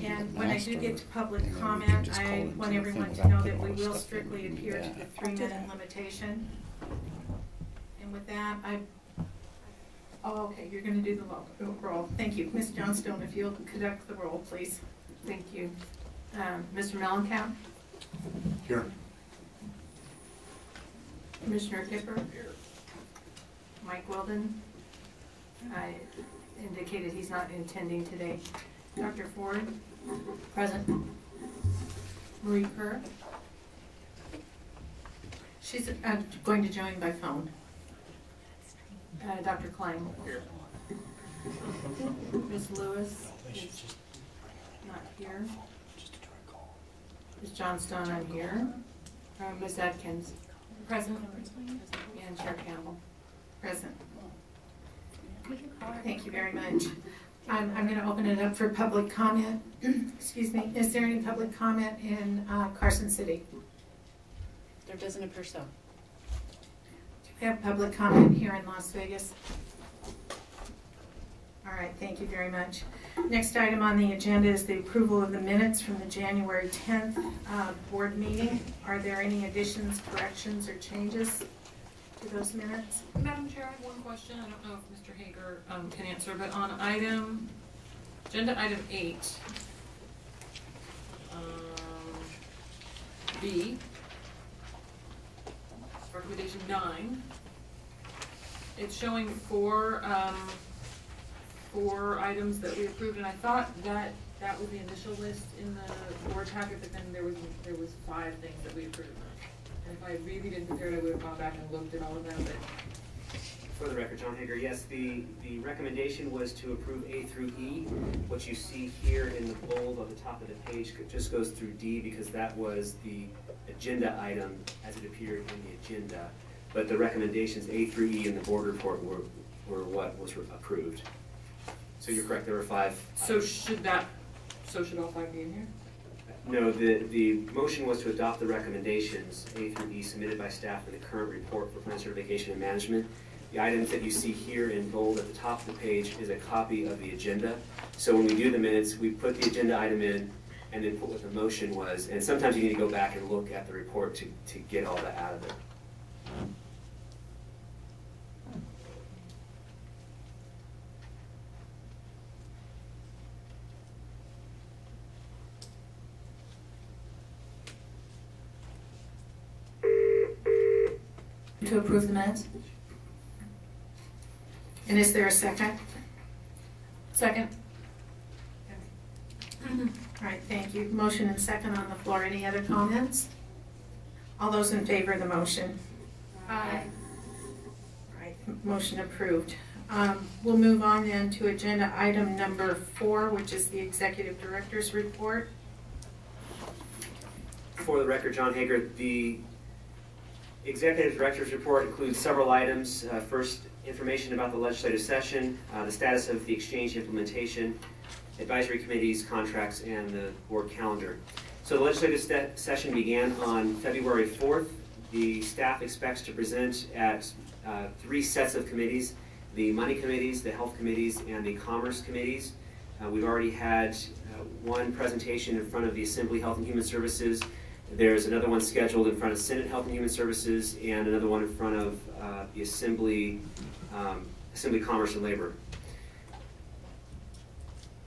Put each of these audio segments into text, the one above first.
And when I do get to public comment, I want everyone to know that we will strictly adhere to the 3-minute limitation. And with that, oh, okay, you're going to do the roll. Thank you. Ms. Johnstone, if you'll conduct the roll, please. Thank you. Mr. Mellencamp? Here. Commissioner Kipper? Here. Mike Weldon? I indicated he's not attending today. Dr. Ford? Present. Marie Kerr? She's going to join by phone. Dr. Klein? Here. Ms. Lewis is not here. Ms. Johnstone, I'm here. Ms. Atkins? Present. And Chair Campbell? Present. Thank you very much. I'm going to open it up for public comment. Excuse me. Is there any public comment in Carson City? There doesn't appear so. Do we have public comment here in Las Vegas? All right, thank you very much. Next item on the agenda is the approval of the minutes from the January 10th board meeting. Are there any additions, corrections, or changes to those minutes? Madam Chair, I have one question. I don't know if Mr. Hager can answer, but on agenda item 8, B, recommendation 9, it's showing four items that we approved, and I thought that was the initial list in the board packet, but then there was 5 things that we approved. And if I had really been prepared, I would have gone back and looked at all of them. But for the record, John Hager, yes, the recommendation was to approve A through E. What you see here in the bold on the top of the page just goes through D because that was the agenda item as it appeared in the agenda. But the recommendations A through E in the board report were what was approved. So you're correct, there were 5. so should all 5 be in here? No, the motion was to adopt the recommendations A through E submitted by staff in the current report for plan certification and management. The items that you see here in bold at the top of the page is a copy of the agenda. So when we do the minutes, we put the agenda item in and then put what the motion was. And sometimes you need to go back and look at the report to get all that out of it. To approve the minutes? And is there a second? Second. All right, thank you. Motion and second on the floor. Any other comments? All those in favor of the motion? Aye. All right, motion approved. We'll move on then to agenda item number 4, which is the executive director's report. For the record, John Hager, the Executive Director's Report includes several items. First, information about the legislative session, the status of the exchange implementation, advisory committees, contracts, and the board calendar. So the legislative session began on February 4th. The staff expects to present at 3 sets of committees, the money committees, the health committees, and the commerce committees. We've already had one presentation in front of the Assembly Health and Human Services. There's another one scheduled in front of Senate Health and Human Services, and another one in front of the Assembly Commerce and Labor.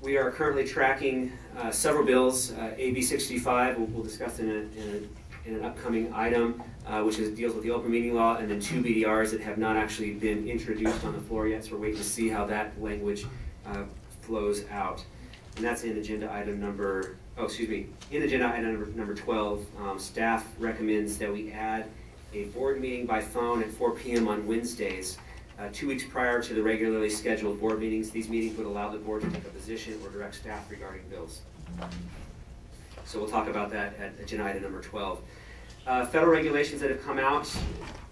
We are currently tracking several bills. AB 65 we'll discuss in an upcoming item, which deals with the open meeting law, and then 2 BDRs that have not actually been introduced on the floor yet, so we're waiting to see how that language flows out. And that's in agenda item number, in agenda item number 12, staff recommends that we add a board meeting by phone at 4 p.m. on Wednesdays, 2 weeks prior to the regularly scheduled board meetings. These meetings would allow the board to take a position or direct staff regarding bills. So we'll talk about that at agenda item number 12. Federal regulations that have come out,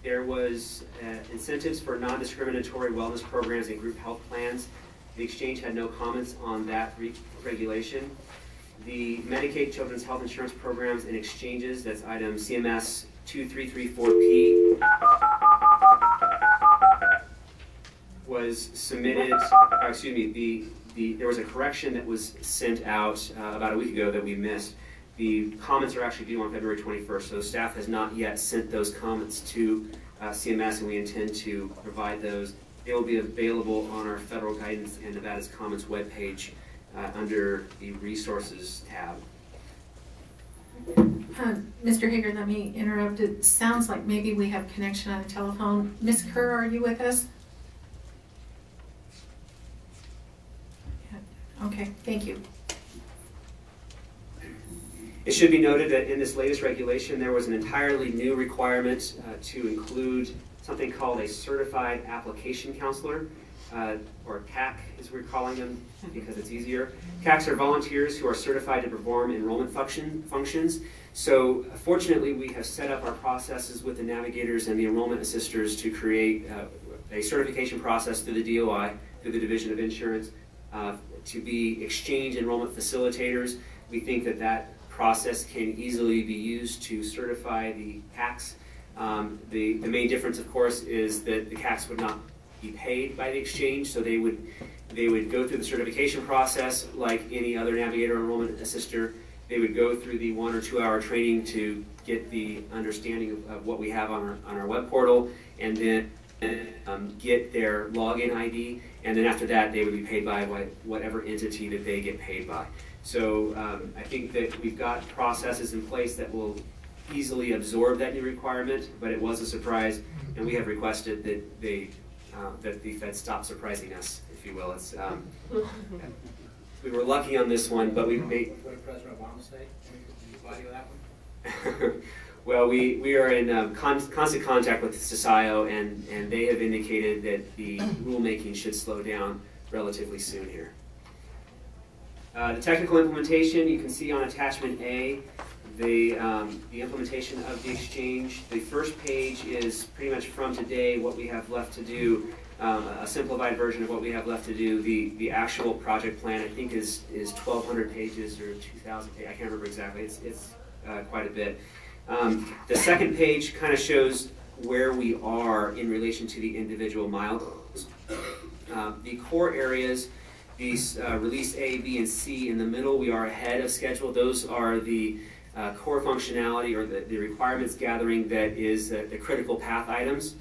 there was incentives for non-discriminatory wellness programs and group health plans. The exchange had no comments on that regulation. The Medicaid Children's Health Insurance Programs and Exchanges, that's item CMS 2334P, was submitted, there was a correction that was sent out about a week ago that we missed. The comments are actually due on February 21st, so staff has not yet sent those comments to CMS, and we intend to provide those. They will be available on our Federal Guidance and Nevada's Comments webpage under the Resources tab. Mr. Hager, let me interrupt. It sounds like maybe we have connection on the telephone. Ms. Kerr, are you with us? Okay, thank you. It should be noted that in this latest regulation, there was an entirely new requirement to include something called a Certified Application Counselor, or CAC as we're calling them because it's easier. CACs are volunteers who are certified to perform enrollment functions. So fortunately, we have set up our processes with the navigators and the enrollment assisters to create a certification process through the DOI, through the Division of Insurance, to be exchange enrollment facilitators. We think that that process can easily be used to certify the CACs. The main difference, of course, is that the CACs would not be paid by the exchange, so they would go through the certification process like any other navigator or enrollment assister. They would go through the 1 or 2 hour training to get the understanding of what we have on our web portal, and then get their login ID, and then after that they would be paid by whatever entity that they get paid by. So I think that we've got processes in place that will easily absorb that new requirement, but it was a surprise, and we have requested that that the Fed stop surprising us, if you will. It's we were lucky on this one, but we made. What did President Obama say? Did you body that one? Well, we are in constant contact with CSIO, and they have indicated that the rulemaking should slow down relatively soon here. The technical implementation, you can see on attachment A, the implementation of the exchange. The first page is pretty much from today what we have left to do, a simplified version of what we have left to do. The actual project plan, I think, is 1,200 pages or 2,000 pages. I can't remember exactly. It's quite a bit. The second page kind of shows where we are in relation to the individual milestones. The core areas, these release A, B, and C in the middle, we are ahead of schedule. Those are the core functionality or the requirements gathering that is the critical path items.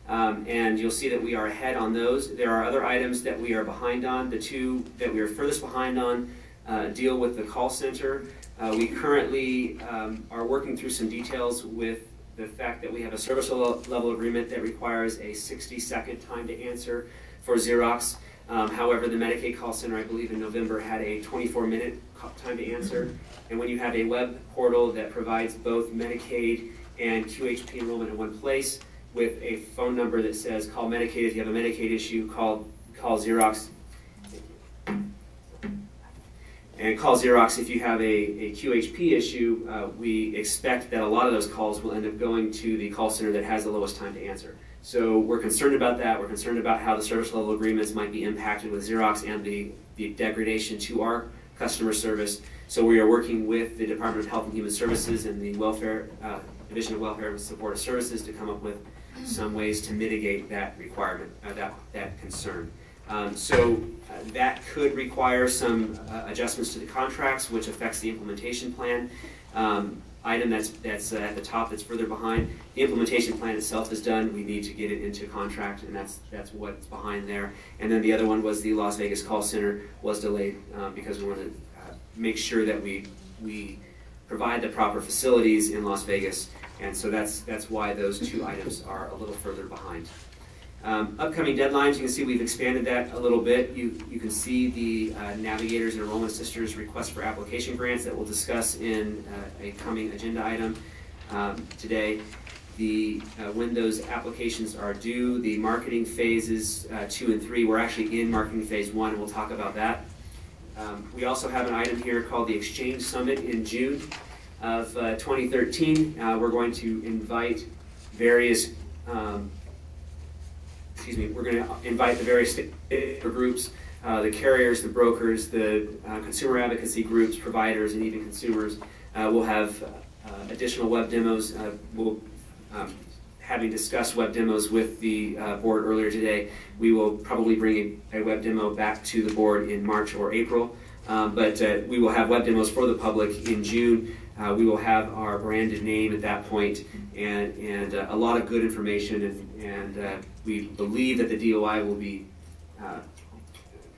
And you'll see that we are ahead on those. There are other items that we are behind on. The two that we are furthest behind on deal with the call center. We currently are working through some details with the fact that we have a service level agreement that requires a 60-second time to answer for Xerox. However, the Medicaid call center, I believe in November, had a 24-minute time to answer. And when you have a web portal that provides both Medicaid and QHP enrollment in one place with a phone number that says call Medicaid if you have a Medicaid issue, call Xerox, and call Xerox if you have a QHP issue, we expect that a lot of those calls will end up going to the call center that has the lowest time to answer. So we're concerned about that. We're concerned about how the service level agreements might be impacted with Xerox and the degradation to our customer service. So we are working with the Department of Health and Human Services and the Division of Welfare and Supportive Services to come up with some ways to mitigate that requirement, that concern. That could require some adjustments to the contracts, which affects the implementation plan. Item that's at the top that's further behind. The implementation plan itself is done. We need to get it into contract, and that's what's behind there. And then the other one was the Las Vegas call center was delayed because we wanted to make sure that we provide the proper facilities in Las Vegas, and so that's why those two items are a little further behind. Upcoming deadlines, you can see we've expanded that a little bit. You can see the navigators and enrollment assisters request for application grants that we'll discuss in a coming agenda item today. When those applications are due, the marketing phases 2 and 3, we're actually in marketing phase 1, and we'll talk about that. We also have an item here called the Exchange Summit in June of 2013. We're going to invite various we're going to invite the various groups, the carriers, the brokers, the consumer advocacy groups, providers, and even consumers. We'll have additional web demos. We'll having discussed web demos with the board earlier today, we will probably bring a web demo back to the board in March or April. But we will have web demos for the public in June. We will have our branded name at that point, and a lot of good information, and we believe that the DOI will be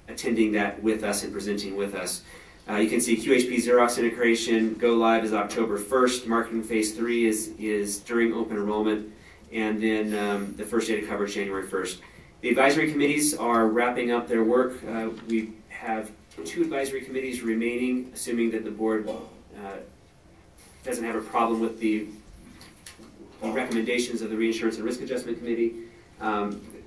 attending that with us and presenting with us. You can see QHP Xerox integration go live is October 1st. Marketing phase 3 is during open enrollment, and then the first data coverage January 1st. The advisory committees are wrapping up their work. We have 2 advisory committees remaining, assuming that the board doesn't have a problem with the recommendations of the Reinsurance and Risk Adjustment Committee,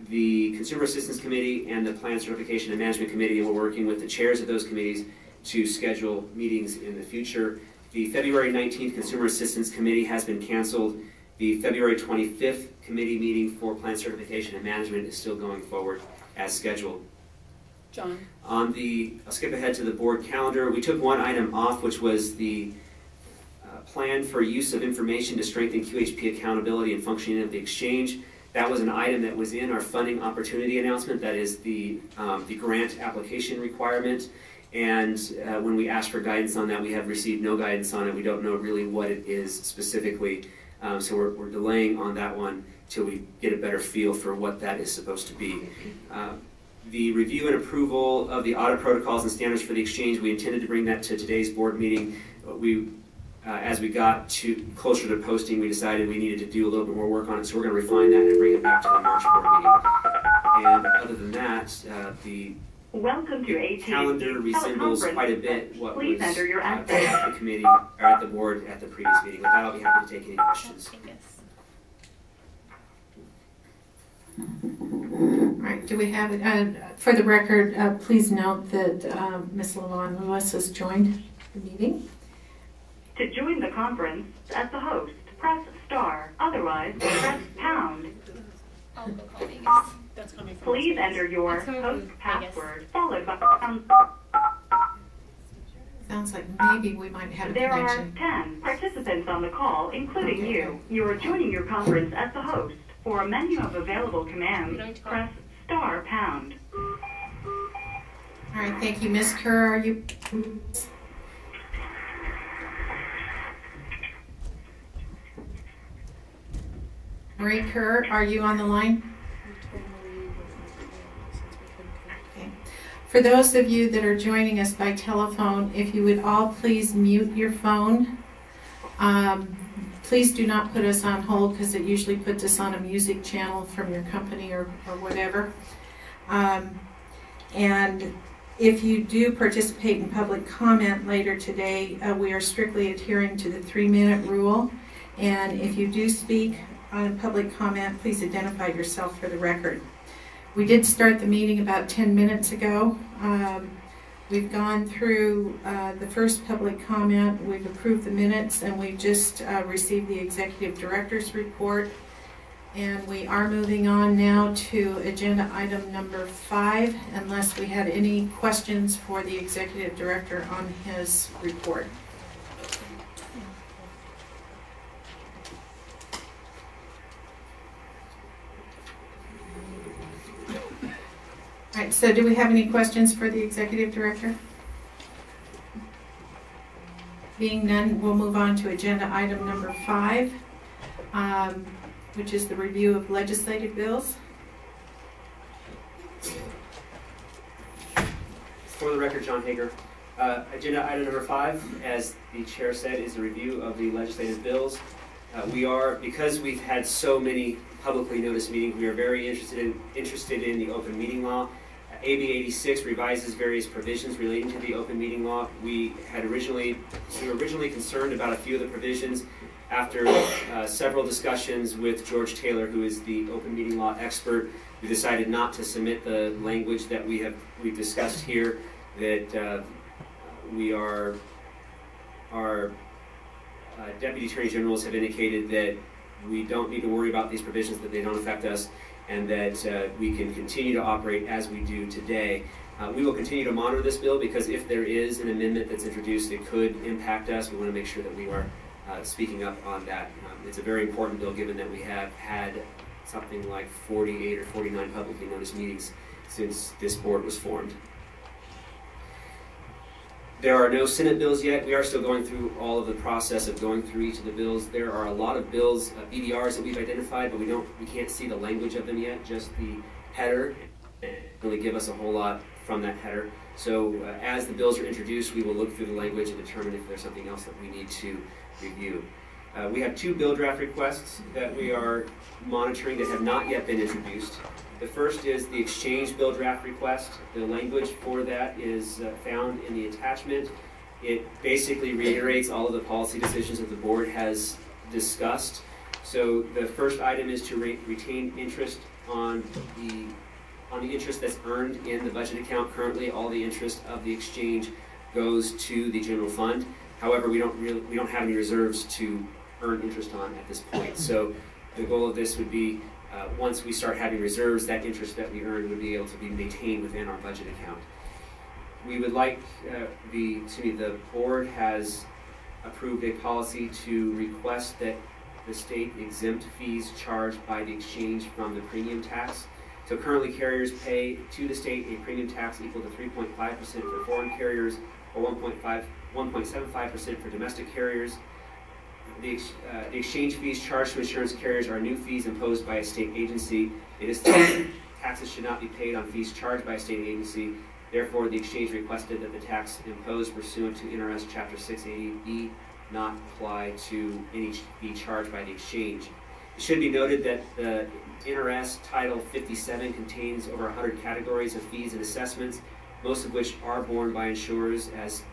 the Consumer Assistance Committee, and the Plan Certification and Management Committee, and we're working with the chairs of those committees to schedule meetings in the future. The February 19th Consumer Assistance Committee has been canceled. The February 25th committee meeting for Plan Certification and Management is still going forward as scheduled. John? I'll skip ahead to the board calendar. We took one item off, which was the plan for use of information to strengthen QHP accountability and functioning of the exchange. That was an item that was in our funding opportunity announcement. That is the grant application requirement. And when we asked for guidance on that, we have received no guidance on it. We don't know really what it is specifically. So we're delaying on that one till we get a better feel for what that is supposed to be. The review and approval of the audit protocols and standards for the exchange, we intended to bring that to today's board meeting. As we got closer to posting, we decided we needed to do a little bit more work on it, so we're going to refine that and bring it back to the March board meeting. And other than that, the calendar resembles quite a bit what was at the committee, or at the board at the previous meeting. With that, I'll be happy to take any questions. All right, do we have it? For the record, please note that Ms. LaVon Lewis has joined the meeting. To join the conference as the host, press star. Otherwise, press pound. I'll go call Vegas. That's coming from Please enter your host password followed by pound. Sounds like maybe we might have a There connection. are 10 participants on the call, including you. You are joining your conference as the host. For a menu of available commands, press star pound. All right, thank you. Ms. Kerr, are you? Marie Kerr, are you on the line? Okay. For those of you that are joining us by telephone, if you would all please mute your phone. Please do not put us on hold because it usually puts us on a music channel from your company or whatever. And if you do participate in public comment later today, we are strictly adhering to the 3-minute rule. And if you do speak on public comment, please identify yourself for the record. We did start the meeting about 10 minutes ago. We've gone through the first public comment, we've approved the minutes, and we've just received the executive director's report. And we are moving on now to agenda item number 5, unless we had any questions for the executive director on his report. All right, so do we have any questions for the executive director? Being none, we'll move on to agenda item number 5, which is the review of legislative bills. For the record, John Hager. Agenda item number 5, as the chair said, is the review of the legislative bills. Because we've had so many publicly noticed meetings, we are very interested in the open meeting law. AB 86 revises various provisions relating to the open meeting law. We were originally concerned about a few of the provisions. After several discussions with George Taylor, who is the open meeting law expert, we decided not to submit the language that we've discussed here. That our deputy attorney generals have indicated that we don't need to worry about these provisions, that they don't affect us, and that we can continue to operate as we do today. We will continue to monitor this bill because if there is an amendment that's introduced that could impact us, we want to make sure that we are speaking up on that. It's a very important bill given that we have had something like 48 or 49 publicly noticed meetings since this board was formed. There are no Senate bills yet. We are still going through all of the process of going through each of the bills. There are a lot of bills, BDRs that we've identified, but we can't see the language of them yet, just the header. Really give us a whole lot from that header. So as the bills are introduced, we will look through the language and determine if there's something else that we need to review. We have 2 bill draft requests that we are monitoring that have not yet been introduced. The first is the exchange bill draft request. The language for that is found in the attachment. It basically reiterates all of the policy decisions that the board has discussed. So the first item is to retain interest on the interest that's earned in the budget account. Currently, all the interest of the exchange goes to the general fund. However, we don't have any reserves to earn interest on at this point. So the goal of this would be once we start having reserves, that interest that we earn would be able to be maintained within our budget account. We would like the board has approved a policy to request that the state exempt fees charged by the exchange from the premium tax. So currently carriers pay to the state a premium tax equal to 3.5% for foreign carriers or 1.75% for domestic carriers. The exchange fees charged to insurance carriers are new fees imposed by a state agency. It is taxes should not be paid on fees charged by a state agency. Therefore, the exchange requested that the tax imposed pursuant to NRS Chapter 680B not apply to any fee charged by the exchange. It should be noted that the NRS Title 57 contains over 100 categories of fees and assessments, most of which are borne by insurers as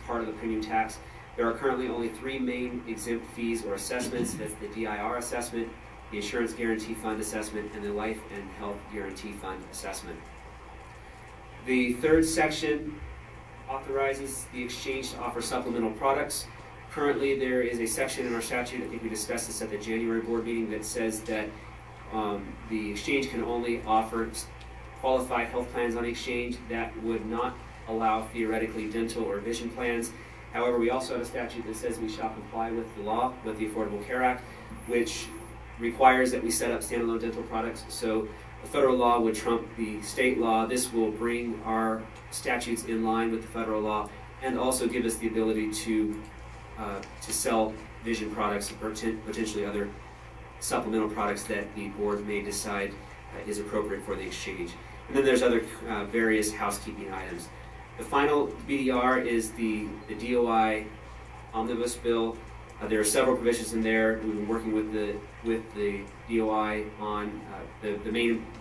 part of the premium tax. There are currently only 3 main exempt fees or assessments. That's the DIR assessment, the Insurance Guarantee Fund assessment, and the Life and Health Guarantee Fund assessment. The third section authorizes the exchange to offer supplemental products. Currently, there is a section in our statute, I think we discussed this at the January board meeting, that says that the exchange can only offer qualified health plans on the exchange. That would not allow theoretically dental or vision plans. However, we also have a statute that says we shall comply with the law, with the Affordable Care Act, which requires that we set up standalone dental products. So the federal law would trump the state law. This will bring our statutes in line with the federal law and also give us the ability to sell vision products and potentially other supplemental products that the board may decide is appropriate for the exchange. And then there's other various housekeeping items. The final BDR is the DOI omnibus bill. There are several provisions in there. We've been working with the DOI on the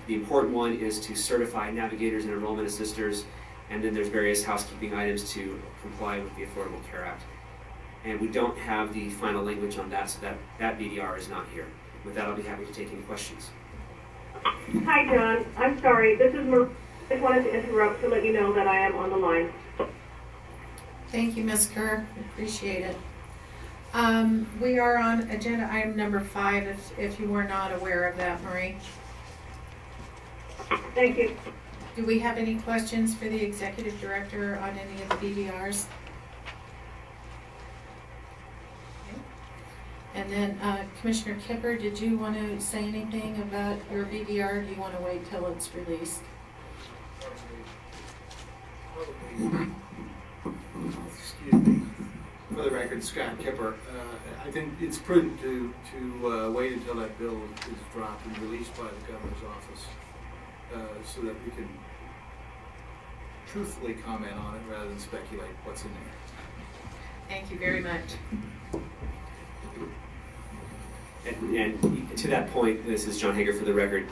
important one is to certify navigators and enrollment assisters, and then there's various housekeeping items to comply with the Affordable Care Act. And we don't have the final language on that, so that BDR is not here. With that, I'll be happy to take any questions. Hi, John. I'm sorry. This is Marie. I just wanted to interrupt to let you know that I am on the line. Thank you, Ms. Kerr. Appreciate it. We are on agenda item number 5, if you were not aware of that, Marie. Thank you. Do we have any questions for the executive director on any of the BDRs? Okay. And then Commissioner Kipper, did you want to say anything about your BDR? Or do you want to wait till it's released? Excuse me. For the record, Scott Kipper. I think it's prudent to wait until that bill is dropped and released by the governor's office so that we can truthfully comment on it rather than speculate what's in there. Thank you very much. And to that point, this is John Hager for the record.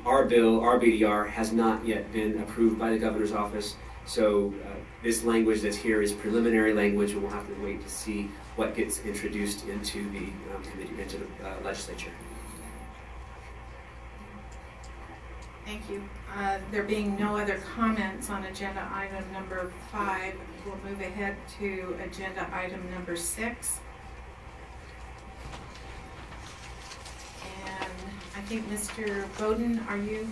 Our bill, our BDR, has not yet been approved by the governor's office. So this language that's here is preliminary language, and we'll have to wait to see what gets introduced into the legislature. Thank you. There being no other comments on agenda item number 5, we'll move ahead to agenda item number 6. And I think Mr. Bowden, are you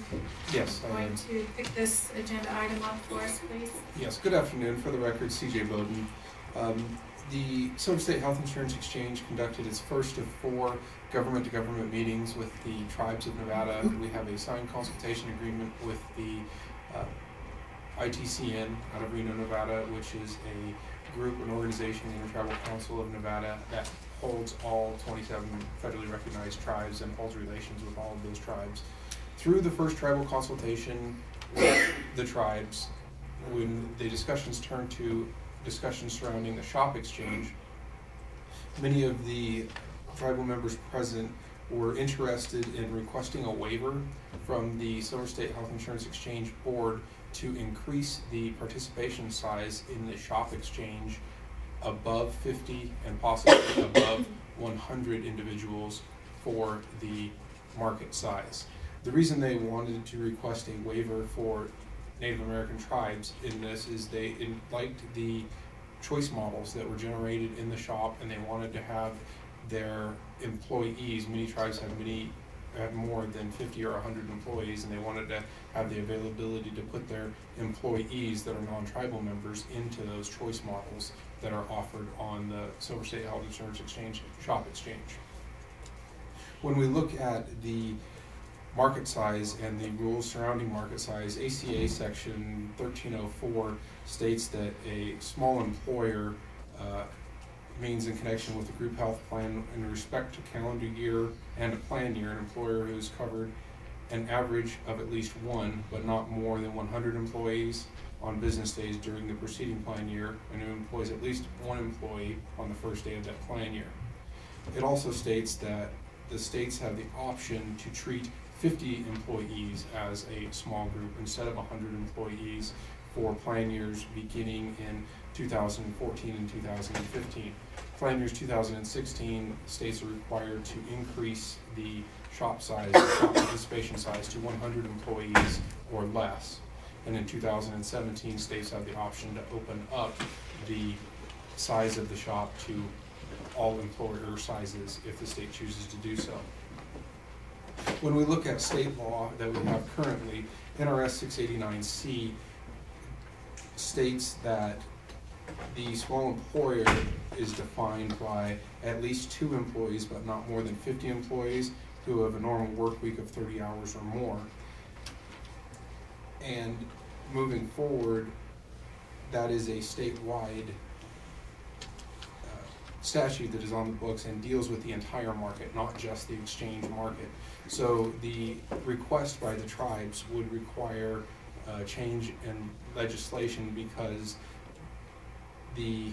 going to pick this agenda item up for us, please? Yes, good afternoon. For the record, CJ Bowden. The Silver State Health Insurance Exchange conducted its first of 4 government-to-government meetings with the tribes of Nevada. We have a signed consultation agreement with the ITCN out of Reno, Nevada, which is a group, an organization, the Intertribal Council of Nevada, that holds all 27 federally recognized tribes and holds relations with all of those tribes. Through the first tribal consultation with the tribes, when the discussions turned to discussions surrounding the shop exchange, many of the tribal members present were interested in requesting a waiver from the Silver State Health Insurance Exchange Board to increase the participation size in the shop exchange above 50 and possibly above 100 individuals for the market size. The reason they wanted to request a waiver for Native American tribes in this is they liked the choice models that were generated in the shop, and they wanted to have their employees, many tribes have more than 50 or 100 employees, and they wanted to have the availability to put their employees that are non-tribal members into those choice models that are offered on the Silver State Health Insurance Exchange shop exchange. When we look at the market size and the rules surrounding market size, ACA section 1304 states that a small employer means in connection with a group health plan in respect to calendar year and a plan year, an employer who has covered an average of at least 1 but not more than 100 employees on business days during the preceding plan year, and who employs at least 1 employee on the first day of that plan year. It also states that the states have the option to treat 50 employees as a small group instead of 100 employees for plan years beginning in 2014 and 2015. Plan years 2016, states are required to increase the shop size, the shop participation size to 100 employees or less. And in 2017, states have the option to open up the size of the shop to all employer sizes if the state chooses to do so. When we look at state law that we have currently, NRS 689C states that the small employer is defined by at least 2 employees but not more than 50 employees who have a normal work week of 30 hours or more. And moving forward, that is a statewide statute that is on the books and deals with the entire market, not just the exchange market. So the request by the tribes would require a change in legislation because the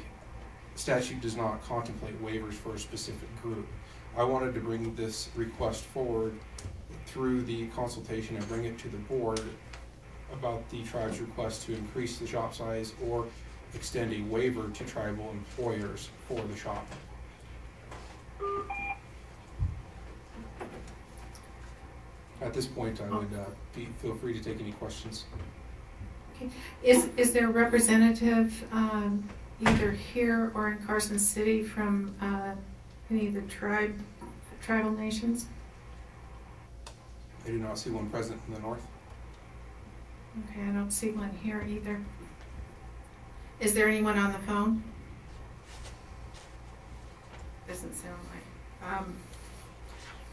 statute does not contemplate waivers for a specific group. I wanted to bring this request forward through the consultation and bring it to the board about the tribe's request to increase the shop size or extend a waiver to tribal employers for the shop. At this point, I would feel free to take any questions. Okay. Is there a representative either here or in Carson City from any of the tribal nations? I do not see one present in the north. Okay, I don't see one here either. Is there anyone on the phone? Doesn't sound like.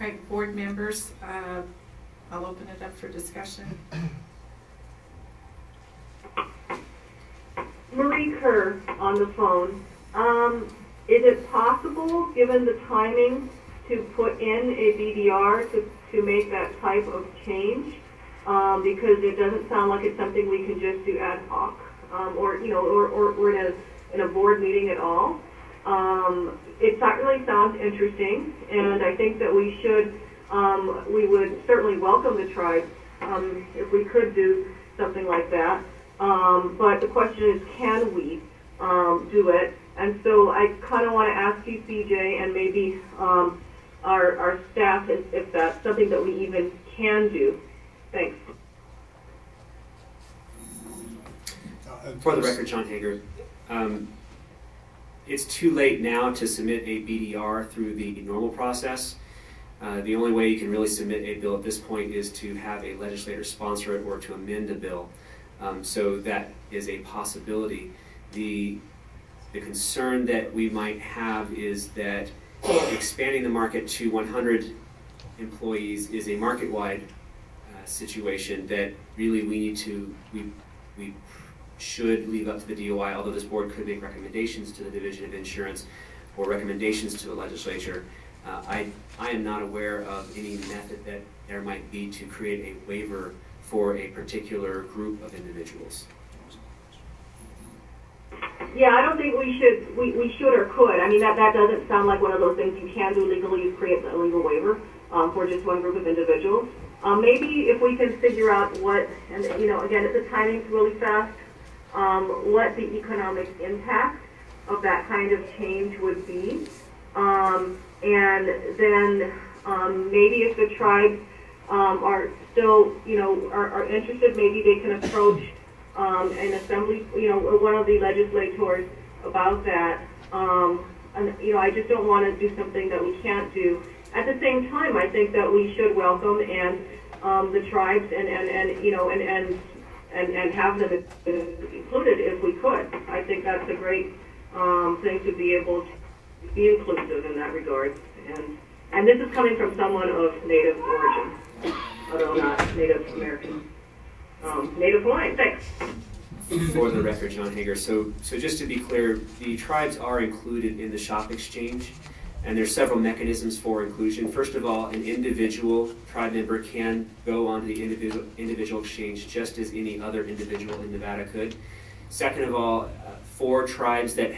Right, board members, I'll open it up for discussion. Marie Kerr on the phone. Is it possible, given the timing, to put in a BDR to make that type of change? Because it doesn't sound like it's something we can just do ad hoc, or in a board meeting at all. It really sounds interesting, and I think that we should, we would certainly welcome the tribes if we could do something like that. But the question is, can we do it? And so I kind of want to ask you, CJ, and maybe our staff, if that's something that we even can do. Thanks. For the record, John Hager, it's too late now to submit a BDR through the normal process. The only way you can really submit a bill at this point is to have a legislator sponsor it or to amend a bill. So that is a possibility. The The concern that we might have is that expanding the market to 100 employees is a market-wide situation that really we should leave up to the DOI, although this board could make recommendations to the Division of Insurance or recommendations to the legislature. I am not aware of any method that there might be to create a waiver for a particular group of individuals. Yeah, I don't think we should or could. I mean, that doesn't sound like one of those things you can do legally. You create a legal waiver for just one group of individuals. Maybe if we can figure out what, and you know, again, if the timing's really fast, what the economic impact of that kind of change would be, and then maybe if the tribes are still, you know, are interested, maybe they can approach an assembly, you know, one of the legislators about that. And, you know, I just don't want to do something that we can't do. At the same time, I think that we should welcome the tribes and you know, and have them included if we could. I think that's a great thing to be able to be inclusive in that regard. And this is coming from someone of Native origin, although not Native American. Native Hawaiian, thanks. For the record, John Hager. So just to be clear, the tribes are included in the shop exchange, and there's several mechanisms for inclusion. First of all, an individual tribe member can go onto the individual exchange just as any other individual in Nevada could. Second of all, for tribes that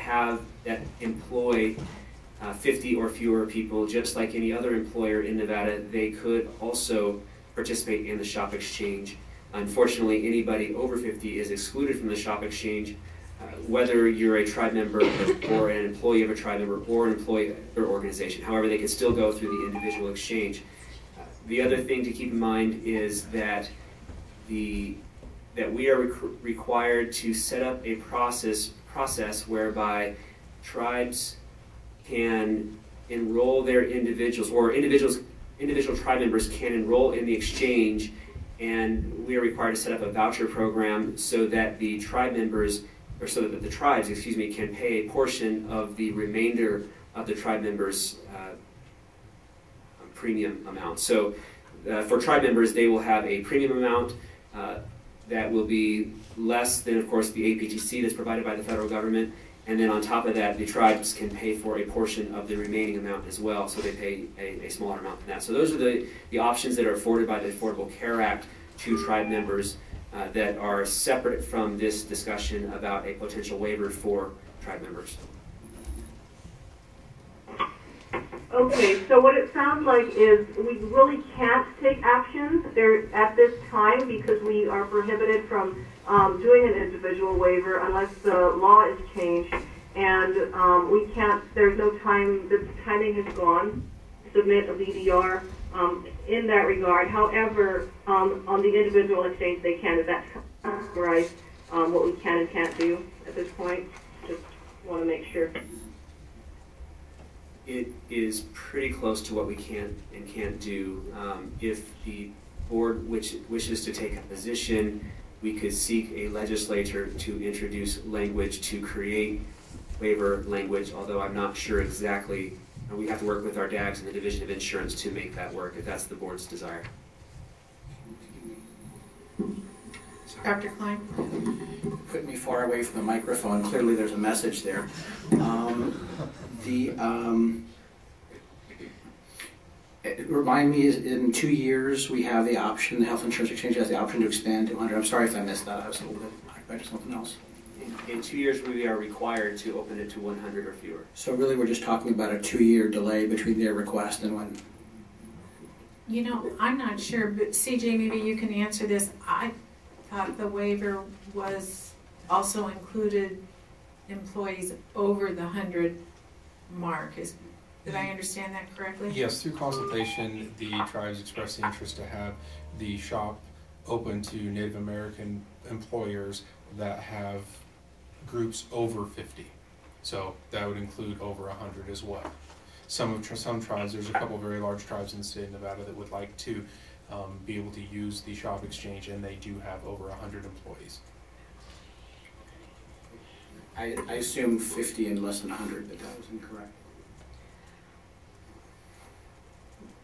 employ 50 or fewer people, just like any other employer in Nevada, they could also participate in the shop exchange. Unfortunately, anybody over 50 is excluded from the shop exchange, whether you're a tribe member or an employee of a tribe member or an employee or organization. However, they can still go through the individual exchange. The other thing to keep in mind is that we are required to set up a process whereby tribes can enroll their individuals, or individual tribe members can enroll in the exchange, and we are required to set up a voucher program so that the tribe members, or so that the tribes, excuse me, can pay a portion of the remainder of the tribe members' premium amount. So for tribe members, they will have a premium amount that will be less than, of course, the APTC that's provided by the federal government. And then on top of that, the tribes can pay for a portion of the remaining amount as well, so they pay a smaller amount than that. So those are the options that are afforded by the Affordable Care Act to tribe members that are separate from this discussion about a potential waiver for tribe members. Okay, so what it sounds like is we really can't take actions there at this time because we are prohibited from doing an individual waiver unless the law is changed, and we can't, there's no time, the timing has gone to submit a BDR in that regard. However, on the individual exchange they can. Is that right? What we can and can't do at this point? Just want to make sure. It is pretty close to what we can and can't do. If the board wishes to take a position, we could seek a legislator to introduce language to create waiver language, although I'm not sure exactly. We have to work with our DAGs and the Division of Insurance to make that work, if that's the board's desire. Dr. Klein? Put me far away from the microphone. Clearly there's a message there. Remind me, in 2 years we have the option, the Health Insurance Exchange has the option to expand to 100. I'm sorry if I missed that. I was a little bit occupied with something else. In 2 years we are required to open it to 100 or fewer. So really we're just talking about a 2-year delay between their request and when? You know, I'm not sure, but CJ, maybe you can answer this. I thought the waiver was also included employees over the 100 mark. Did I understand that correctly? Yes, through consultation, the tribes expressed the interest to have the shop open to Native American employers that have groups over 50. So that would include over 100 as well. Some tribes, there's a couple of very large tribes in the state of Nevada that would like to be able to use the shop exchange, and they do have over 100 employees. I assumed 50 and less than 100, but that was incorrect.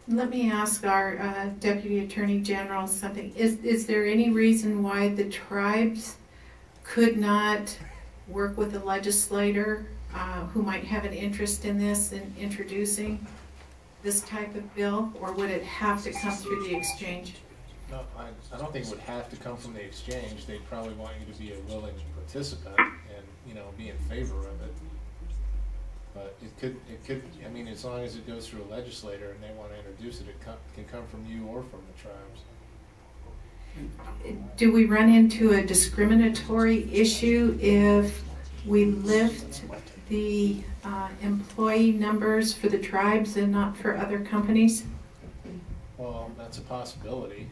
Let me ask our Deputy Attorney General something. Is there any reason why the tribes could not work with a legislator who might have an interest in this and introducing this type of bill, or would it have to come through the exchange? No, I don't think it would have to come from the exchange. They'd probably want you to be a willing participant and, you know, be in favor of it. But it could, I mean, as long as it goes through a legislator and they want to introduce it, it can come from you or from the tribes. Do we run into a discriminatory issue if we lift the employee numbers for the tribes and not for other companies? Well, that's a possibility.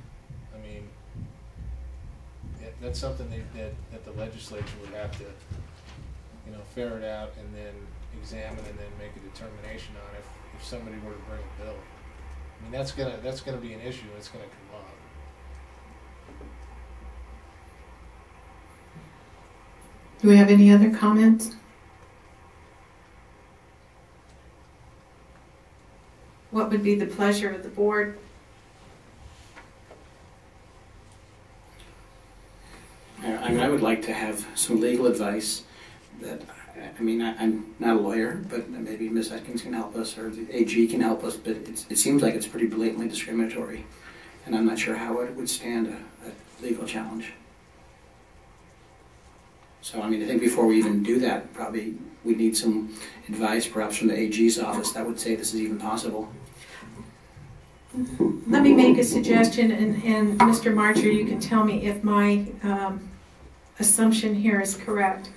I mean, that's something that the legislature would have to, you know, ferret out and then examine and then make a determination on if somebody were to bring a bill. I mean, that's gonna be an issue. It's gonna come up. Do we have any other comments? What would be the pleasure of the board? I mean, I would like to have some legal advice that, I mean, I'm not a lawyer, but maybe Ms. Atkins can help us, or the AG can help us, but it seems like it's pretty blatantly discriminatory, and I'm not sure how it would stand a legal challenge. So, I mean, I think before we even do that, probably we need some advice, perhaps from the AG's office, that would say this is even possible. Let me make a suggestion, and Mr. Marcher, you can tell me if my assumption here is correct.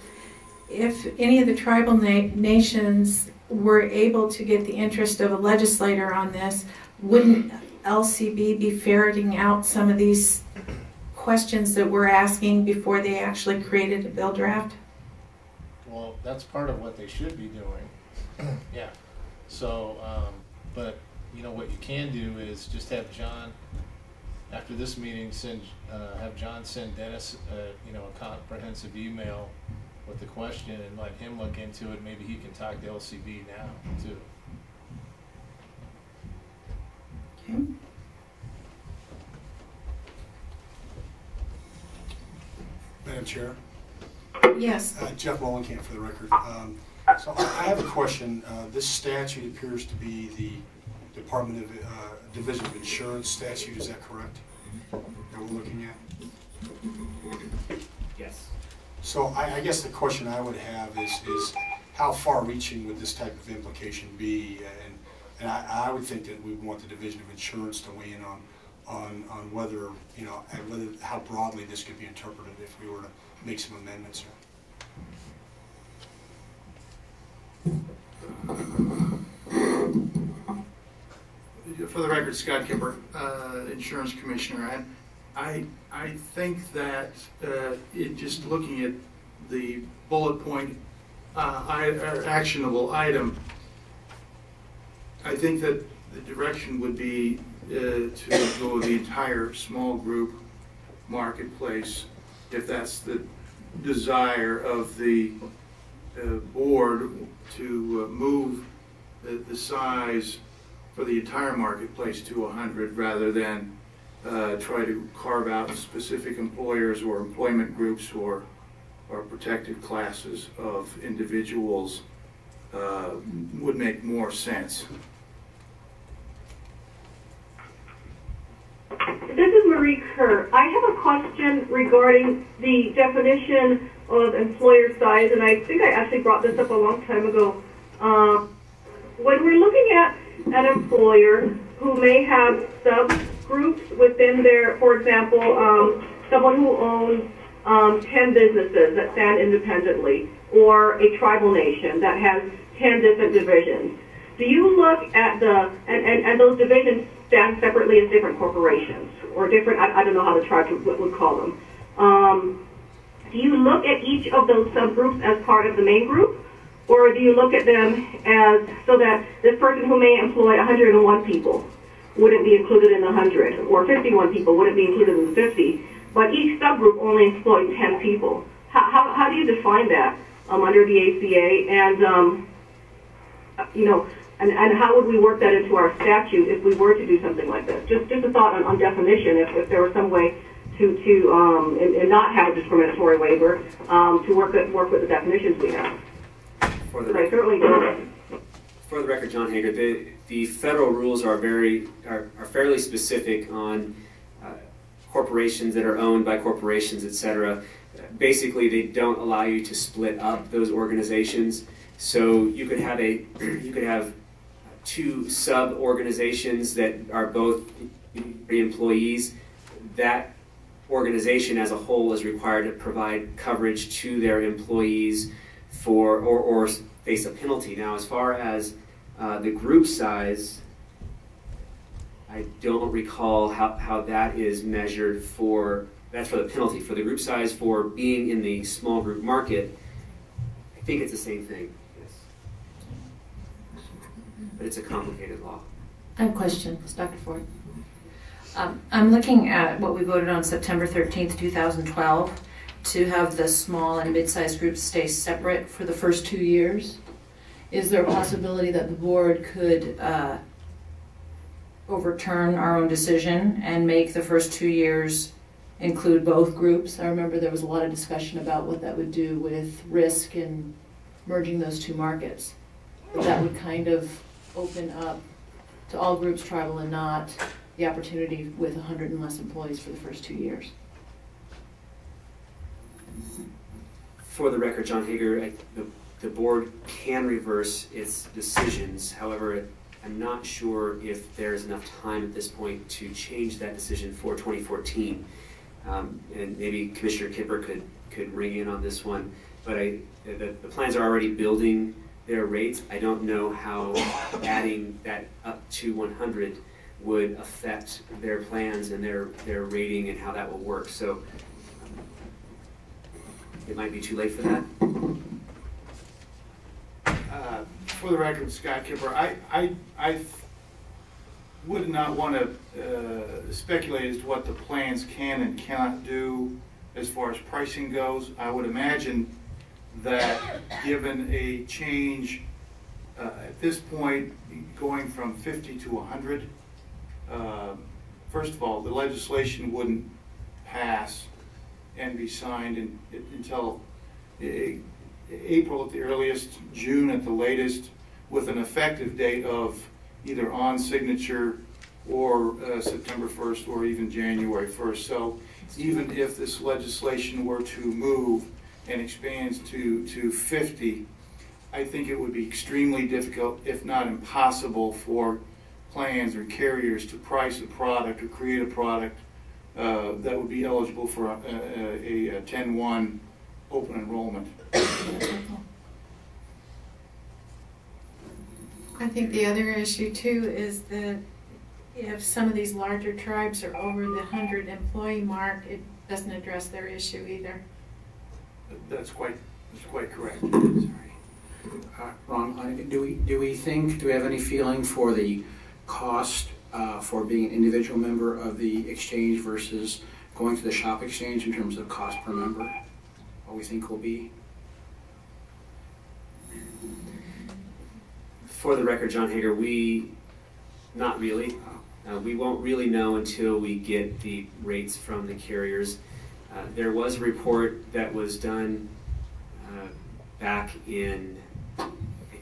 If any of the tribal nations were able to get the interest of a legislator on this, wouldn't LCB be ferreting out some of these questions that we're asking before they actually created a bill draft? Well, that's part of what they should be doing. Yeah. So, but you know what you can do is just have John, after this meeting, have John send Dennis, you know, a comprehensive email with the question and let him look into it. Maybe he can talk to LCB now too. Okay. Madam Chair? Yes. Jeff Mullenkamp for the record. So I have a question. This statute appears to be the Department of Division of Insurance statute. Is that correct? That we're looking at? Yes. So I guess the question I would have is how far-reaching would this type of implication be? And I would think that we want the Division of Insurance to weigh in on whether, you know, how broadly this could be interpreted if we were to make some amendments here. For the record, Scott Kipper, Insurance Commissioner. I think that just looking at the bullet point actionable item, I think that the direction would be to go the entire small group marketplace, if that's the desire of the board to move the size for the entire marketplace to 100 rather than try to carve out specific employers or employment groups or protected classes of individuals would make more sense. This is Marie Kerr. I have a question regarding the definition of employer size, and I think I actually brought this up a long time ago. When we're looking at an employer who may have subgroups within their, for example, someone who owns 10 businesses that stand independently, or a tribal nation that has 10 different divisions. Do you look at the, and those divisions stand separately as different corporations, or different, I don't know how the tribe would call them. Do you look at each of those subgroups as part of the main group? Or do you look at them as, so that this person who may employ 101 people wouldn't be included in the 100, or 51 people wouldn't be included in the 50, but each subgroup only employs 10 people? How do you define that? under the ACA, and you know, and how would we work that into our statute if we were to do something like this? Just a thought on definition, if there was some way and not have a discriminatory waiver, to work with the definitions we have. For the But I certainly do. For the record, John Hager, the federal rules are fairly specific on corporations that are owned by corporations, etc. Basically, they don't allow you to split up those organizations. So you could have two sub-organizations that are both employees. That organization as a whole is required to provide coverage to their employees or face a penalty. Now, as far as the group size, I don't recall how that is measured that's for the penalty. For the group size for being in the small group market, I think it's the same thing, yes. But it's a complicated law. I have a question, it's Dr. Ford. I'm looking at what we voted on September 13th, 2012, to have the small and mid-sized groups stay separate for the first 2 years. Is there a possibility that the board could overturn our own decision and make the first 2 years include both groups? I remember there was a lot of discussion about what that would do with risk and merging those two markets. But that would kind of open up to all groups, tribal and not, the opportunity with 100 and less employees for the first 2 years. For the record, John Hager, the board can reverse its decisions. However, I'm not sure if there's enough time at this point to change that decision for 2014. And maybe Commissioner Kipper could ring in on this one. But the plans are already building their rates. I don't know how adding that up to 100 would affect their plans and their rating and how that will work. So it might be too late for that. For the record, Scott Kipper, I would not want to speculate as to what the plans can and cannot do as far as pricing goes. I would imagine that given a change at this point, going from 50 to 100, first of all, the legislation wouldn't pass and be signed until April at the earliest, June at the latest, with an effective date of either on signature or September 1st or even January 1st. So even if this legislation were to move and expands to 50, I think it would be extremely difficult, if not impossible, for plans or carriers to price a product or create a product that would be eligible for a 10-1 open enrollment. I think the other issue too is that if some of these larger tribes are over the 100 employee mark, it doesn't address their issue either. That's quite correct. Ron, do we have any feeling for the cost for being an individual member of the exchange versus going to the shop exchange in terms of cost per member? What we think will be? For the record, John Hager, not really. We won't really know until we get the rates from the carriers. There was a report that was done back in, I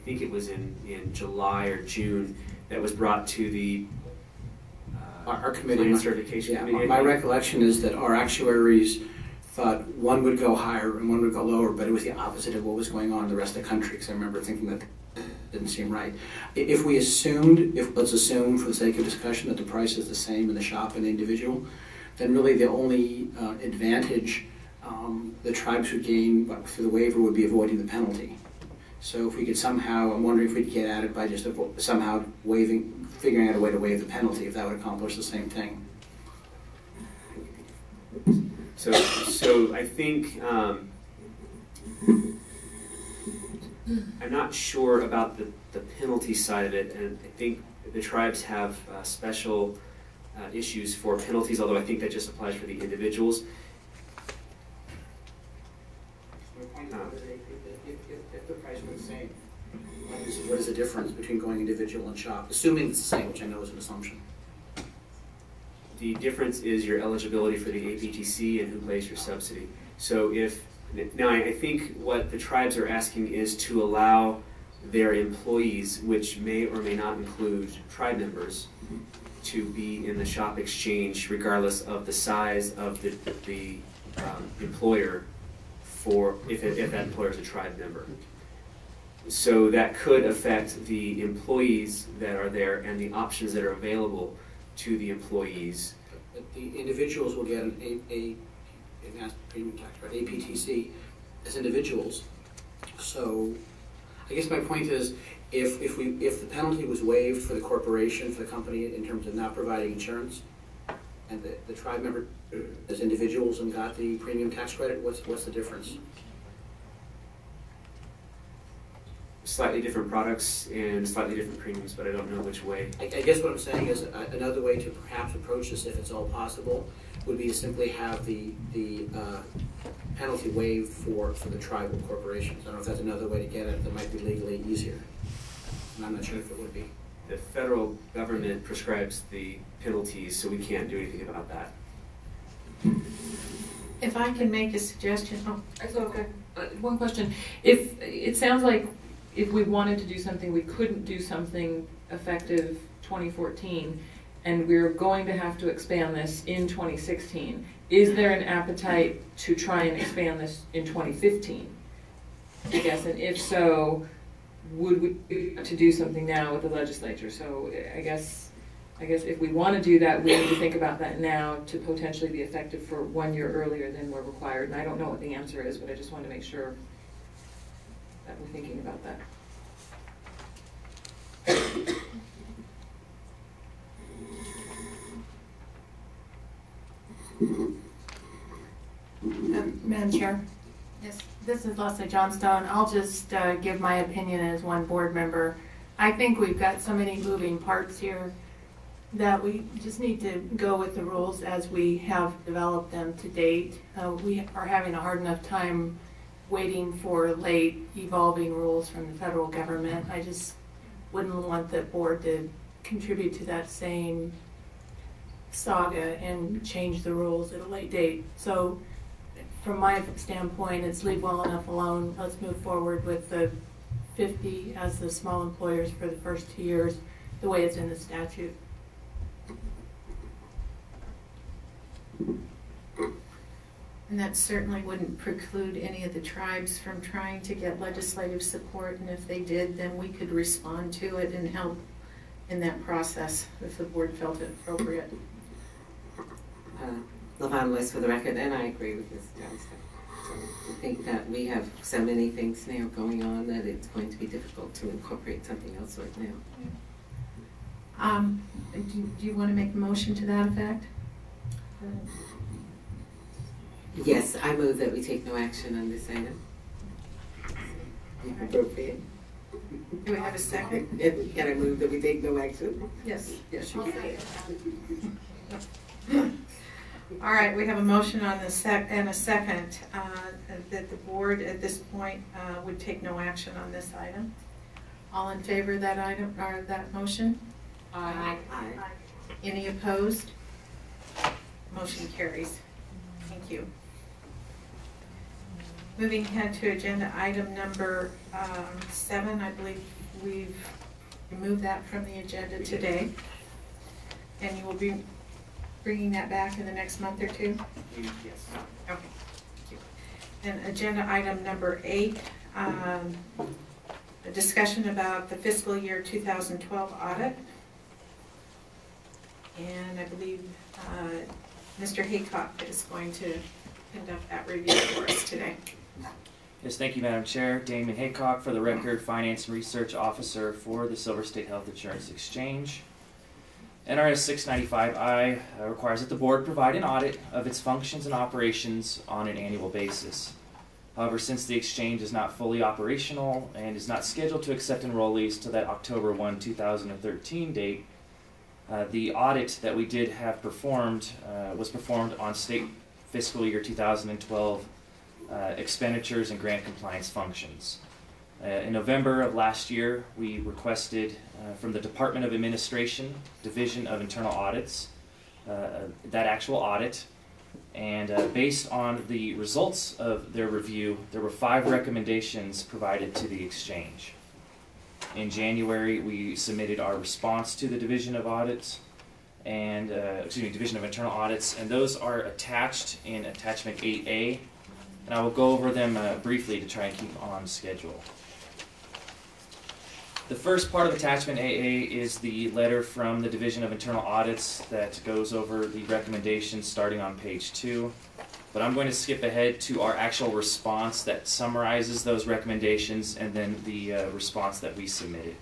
think it was in July or June, that was brought to the our committee, Plan Certification Committee. My recollection is that our actuaries thought one would go higher and one would go lower, but it was the opposite of what was going on in the rest of the country, because I remember thinking that didn't seem right. If let's assume for the sake of discussion that the price is the same in the shop and the individual, then really the only advantage the tribes would gain through the waiver would be avoiding the penalty. So if we could somehow, I'm wondering if we could get at it by just somehow figuring out a way to waive the penalty, if that would accomplish the same thing. So I think I'm not sure about the penalty side of it, and I think the tribes have special issues for penalties, although I think that just applies for the individuals. Same. What is the difference between going individual and shop, assuming it's the same, which I know is an assumption? The difference is your eligibility for the APTC and who pays your subsidy. So now I think what the tribes are asking is to allow their employees, which may or may not include tribe members, to be in the shop exchange regardless of the size of the employer for if that employer is a tribe member. So that could affect the employees that are there and the options that are available to the employees. But the individuals will get a premium tax credit, APTC, as individuals. So I guess my point is, if the penalty was waived for the corporation, for the company, in terms of not providing insurance, and the tribe member as individuals and got the premium tax credit, what's the difference? Slightly different products and slightly different premiums, but I don't know which way. I guess what I'm saying is another way to perhaps approach this, if it's all possible, would be to simply have the penalty waived for the tribal corporations. I don't know if that's another way to get it that might be legally easier. And I'm not sure if it would be. The federal government prescribes the penalties, so we can't do anything about that. If I can make a suggestion, Okay. One question. If it sounds like if we wanted to do something, we couldn't do something effective 2014, and we're going to have to expand this in 2016. Is there an appetite to try and expand this in 2015? I guess, and if so, would we to do something now with the legislature? So I guess if we want to do that, we need to think about that now to potentially be effective for 1 year earlier than we're required. And I don't know what the answer is, but I just want to make sure that we're thinking about that. Madam Chair? yes. This is Leslie Johnstone. I'll just give my opinion as one board member. I think we've got so many moving parts here that we just need to go with the rules as we have developed them to date. We are having a hard enough time waiting for late evolving rules from the federal government. I just wouldn't want the board to contribute to that same saga and change the rules at a late date. So from my standpoint, it's leave well enough alone. Let's move forward with the 50 as the small employers for the first 2 years, the way it's in the statute. And that certainly wouldn't preclude any of the tribes from trying to get legislative support, and if they did, then we could respond to it and help in that process if the board felt it appropriate. LaVon Lewis for the record, and I agree with Ms. Johnston. So I think that we have so many things now going on that it's going to be difficult to incorporate something else right now. Do you want to make a motion to that effect? Yes, I move that we take no action on this item. Appropriate. Do we have a second? Can I move that we take no action? Yes. Yes, you can. All right, we have a motion on the and a second that the board at this point would take no action on this item. All in favor of that item or that motion? Aye. Aye. Any opposed? Motion carries. Thank you. Moving ahead to agenda item number 7, I believe we've removed that from the agenda today. And you will be bringing that back in the next month or two? Yes. Okay. Thank you. And agenda item number 8, a discussion about the fiscal year 2012 audit. And I believe Mr. Haycock is going to conduct that review for us today. Yes, thank you, Madam Chair. Damon Haycock, for the record, Finance and Research Officer for the Silver State Health Insurance Exchange. NRS 695I requires that the board provide an audit of its functions and operations on an annual basis. However, since the exchange is not fully operational and is not scheduled to accept enrollees to that October 1, 2013 date, the audit that we did have performed was performed on state fiscal year 2012 expenditures and grant compliance functions. In November of last year, we requested from the Department of Administration, Division of Internal Audits, that actual audit. And based on the results of their review, there were 5 recommendations provided to the exchange. In January, we submitted our response to the Division of Audits, and Division of Internal Audits, and those are attached in Attachment 8A, and I will go over them briefly to try and keep on schedule. The first part of Attachment AA is the letter from the Division of Internal Audits that goes over the recommendations starting on page 2. But I'm going to skip ahead to our actual response that summarizes those recommendations and then the response that we submitted.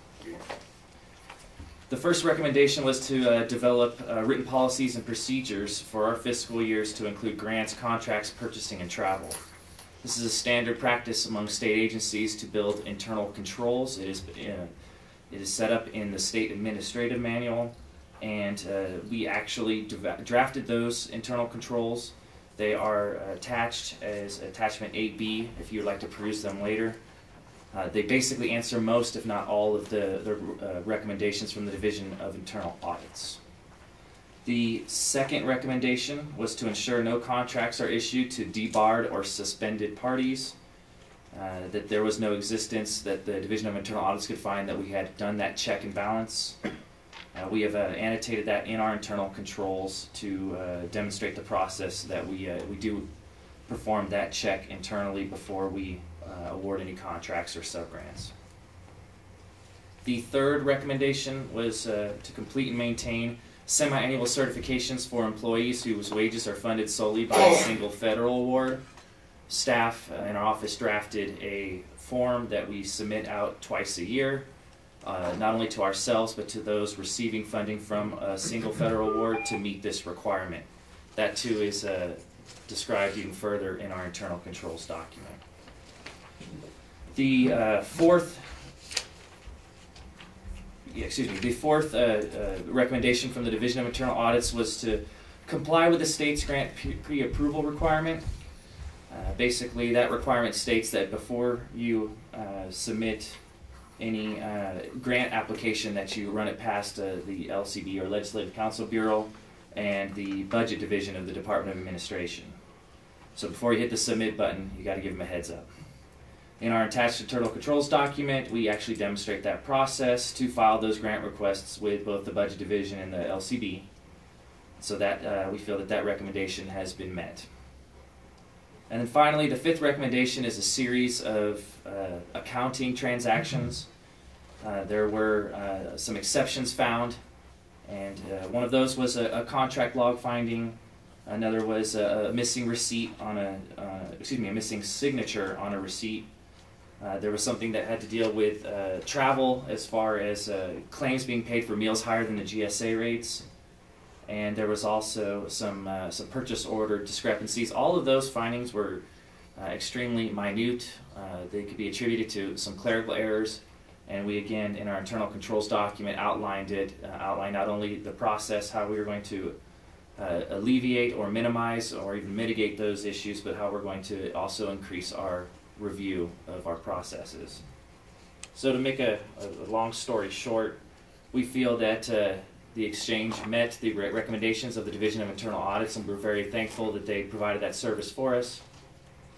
The first recommendation was to develop written policies and procedures for our fiscal years to include grants, contracts, purchasing, and travel. This is a standard practice among state agencies to build internal controls. It is set up in the State Administrative Manual, and we actually drafted those internal controls. They are attached as Attachment 8B if you would like to peruse them later. They basically answer most, if not all, of the recommendations from the Division of Internal Audits. The second recommendation was to ensure no contracts are issued to debarred or suspended parties, that there was no existence that the Division of Internal Audits could find that we had done that check and balance. We have annotated that in our internal controls to demonstrate the process that we do perform that check internally before we award any contracts or subgrants. The third recommendation was to complete and maintain semi-annual certifications for employees whose wages are funded solely by a single federal award. Staff in our office drafted a form that we submit out twice a year, not only to ourselves but to those receiving funding from a single federal award to meet this requirement. That too is described even further in our internal controls document. The fourth recommendation from the Division of Internal Audits was to comply with the state's grant pre-approval requirement. Basically, that requirement states that before you submit any grant application that you run it past the LCB or Legislative Counsel Bureau and the Budget Division of the Department of Administration. So before you hit the submit button, you got to give them a heads up. In our attached internal controls document, we actually demonstrate that process to file those grant requests with both the Budget Division and the LCB, so that we feel that that recommendation has been met. And then finally, the fifth recommendation is a series of accounting transactions. There were some exceptions found, and one of those was a contract log finding. Another was a missing receipt on a missing signature on a receipt. There was something that had to deal with travel as far as claims being paid for meals higher than the GSA rates. And there was also some purchase order discrepancies. All of those findings were extremely minute. They could be attributed to some clerical errors. And we, again, in our internal controls document, outlined not only the process, how we were going to alleviate or minimize or even mitigate those issues, but how we're going to also increase our review of our processes. So to make a long story short, we feel that the exchange met the recommendations of the Division of Internal Audits, and we're very thankful that they provided that service for us,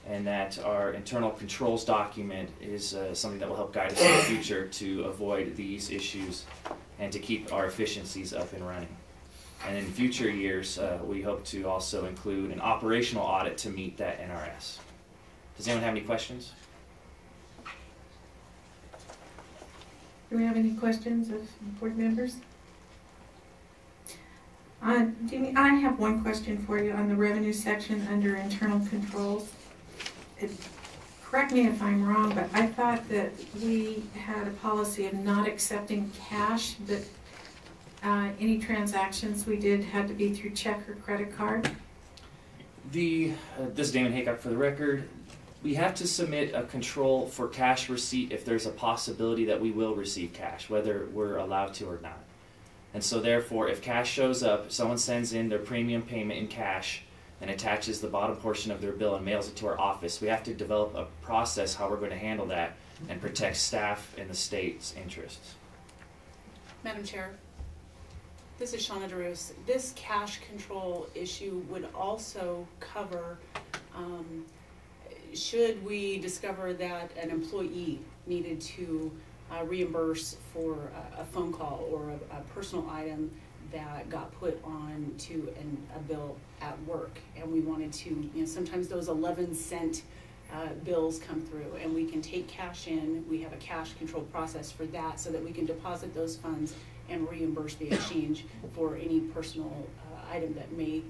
and that our internal controls document is something that will help guide us in the future to avoid these issues and to keep our efficiencies up and running. And in future years, we hope to also include an operational audit to meet that NRS. Does anyone have any questions? Do we have any questions of board members? Jeannie, I have one question for you on the revenue section under internal controls. Correct me if I'm wrong, but I thought that we had a policy of not accepting cash, but any transactions we did had to be through check or credit card. This is Damon Haycock for the record. We have to submit a control for cash receipt if there's a possibility that we will receive cash, whether we're allowed to or not. And so therefore, if cash shows up, someone sends in their premium payment in cash and attaches the bottom portion of their bill and mails it to our office, we have to develop a process how we're going to handle that and protect staff and the state's interests. Madam Chair, this is Shauna DeRose. This cash control issue would also cover, should we discover that an employee needed to reimburse for a phone call or a personal item that got put on to a bill at work, and we wanted to, sometimes those 11-cent bills come through, and we can take cash in. We have a cash control process for that, so that we can deposit those funds and reimburse the exchange for any personal item that may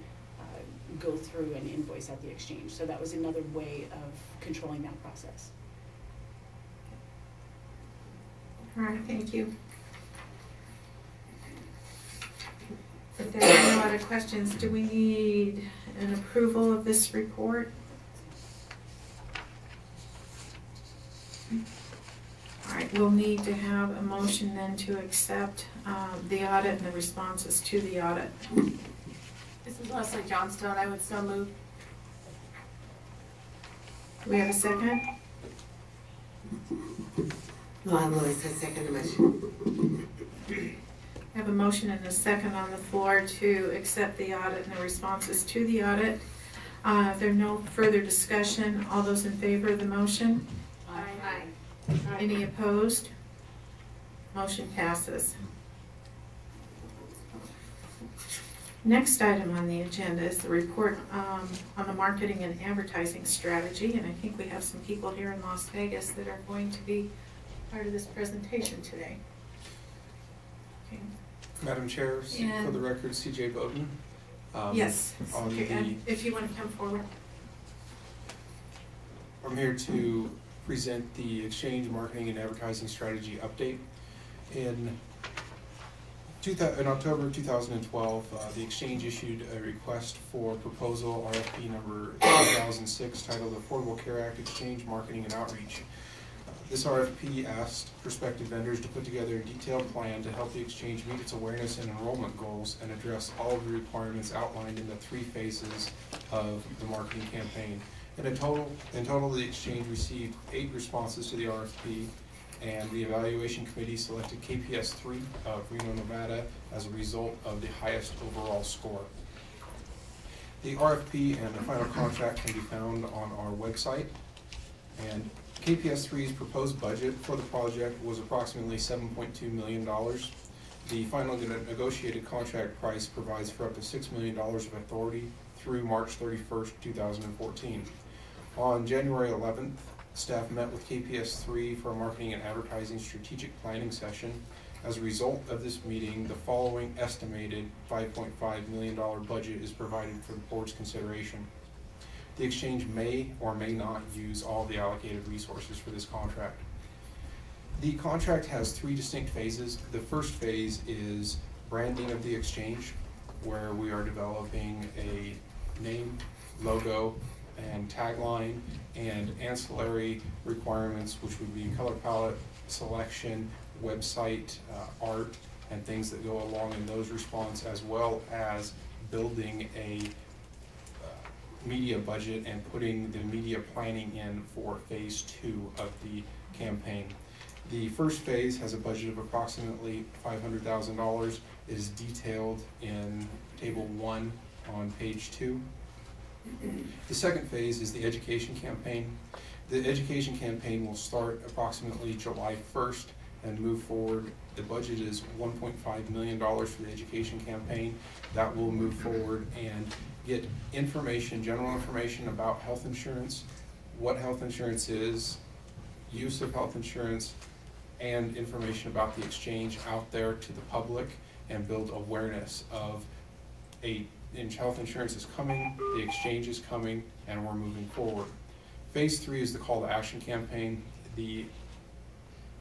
go through an invoice at the exchange. So that was another way of controlling that process. All right, thank you. If there are no other questions, do we need an approval of this report? All right, we'll need to have a motion then to accept the audit and the responses to the audit. This is Leslie Johnstone. I would so move. Do we have a second? No, I'm Lois. I second the motion. I have a motion and a second on the floor to accept the audit and the responses to the audit. If there's no further discussion, all those in favor of the motion? Aye. Any opposed? Motion passes. Next item on the agenda is the report on the marketing and advertising strategy, and I think we have some people here in Las Vegas that are going to be part of this presentation today. Okay. Madam Chair, for the record, CJ Bowden. Yes, okay. And if you want to come forward. I'm here to present the Exchange Marketing and Advertising Strategy Update. In October 2012, the Exchange issued a request for proposal RFP number 2006 titled Affordable Care Act Exchange Marketing and Outreach. This RFP asked prospective vendors to put together a detailed plan to help the Exchange meet its awareness and enrollment goals and address all of the requirements outlined in the 3 phases of the marketing campaign. In total, the Exchange received 8 responses to the RFP, and the evaluation committee selected KPS 3 of Reno, Nevada as a result of the highest overall score. The RFP and the final contract can be found on our website, and KPS 3's proposed budget for the project was approximately $7.2 million. The final negotiated contract price provides for up to $6 million of authority through March 31st, 2014. On January 11th, staff met with KPS 3 for a marketing and advertising strategic planning session. As a result of this meeting, the following estimated $5.5 million budget is provided for the board's consideration. The Exchange may or may not use all the allocated resources for this contract. The contract has 3 distinct phases. The first phase is branding of the Exchange, where we are developing a name, logo, and tagline, and ancillary requirements, which would be color palette selection, website art, and things that go along in those response, as well as building a media budget and putting the media planning in for phase 2 of the campaign. The first phase has a budget of approximately $500,000. It is detailed in table 1 on page 2. The second phase is the education campaign. The education campaign will start approximately July 1st and move forward. The budget is $1.5 million for the education campaign. That will move forward and get information, general information about health insurance, what health insurance is, use of health insurance, and information about the Exchange out there to the public, and build awareness of health insurance is coming, the Exchange is coming, and we're moving forward. Phase 3 is the call to action campaign. The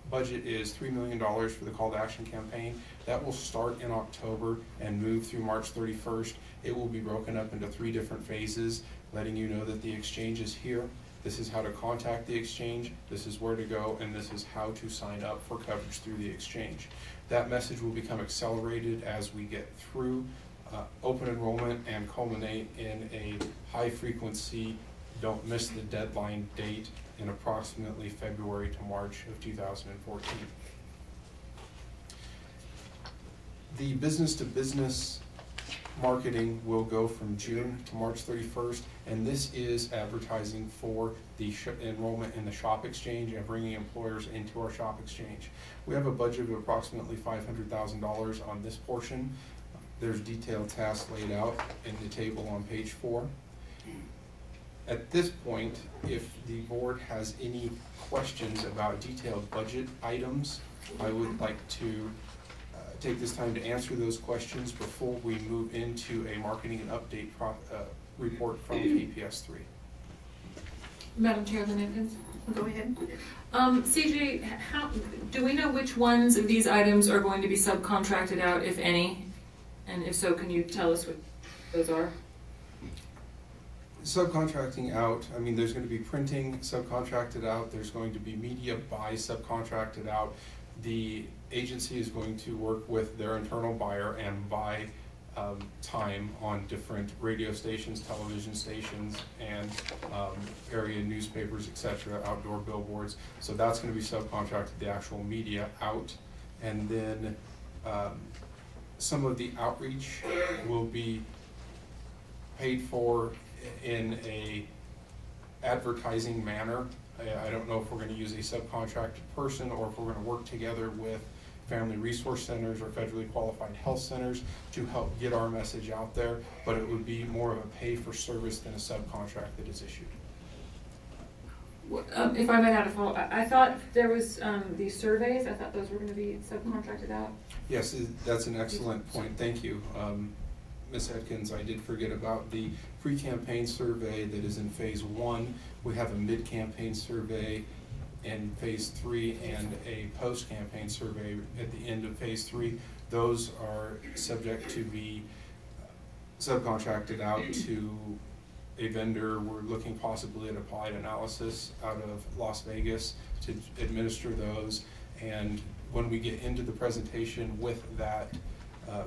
budget is $3 million for the call to action campaign. That will start in October and move through March 31st. It will be broken up into 3 different phases, letting you know that the Exchange is here. This is how to contact the Exchange, this is where to go, and this is how to sign up for coverage through the Exchange. That message will become accelerated as we get through open enrollment and culminate in a high frequency, don't miss the deadline date in approximately February to March of 2014. The business-to-business marketing will go from June to March 31st, and this is advertising for the enrollment in the Shop Exchange and bringing employers into our Shop Exchange. We have a budget of approximately $500,000 on this portion. There's detailed tasks laid out in the table on page 4. At this point, if the board has any questions about detailed budget items, I would like to take this time to answer those questions before we move into a marketing and update report from KPS 3. Madam Chair, Lynn Atkins. Go ahead. CJ, do we know which ones of these items are going to be subcontracted out, if any? And if so, can you tell us what those are? Subcontracting out, I mean, there's going to be printing subcontracted out, there's going to be media buy subcontracted out. The agency is going to work with their internal buyer and buy time on different radio stations, television stations, and area newspapers, etc., outdoor billboards. So that's going to be subcontracted, the actual media out. And then some of the outreach will be paid for in a advertising manner. I don't know if we're going to use a subcontracted person or if we're going to work together with family resource centers or federally qualified health centers to help get our message out there, but it would be more of a pay for service than a subcontract that is issued. If I might add a follow, I thought there was these surveys, I thought those were going to be subcontracted out. Yes, that's an excellent point. Thank you. Ms. Atkins, I did forget about the pre-campaign survey that is in phase 1. We have a mid-campaign survey in phase 3 and a post-campaign survey at the end of phase 3. Those are subject to be subcontracted out to a vendor. We're looking possibly at Applied Analysis out of Las Vegas to administer those. And when we get into the presentation with that,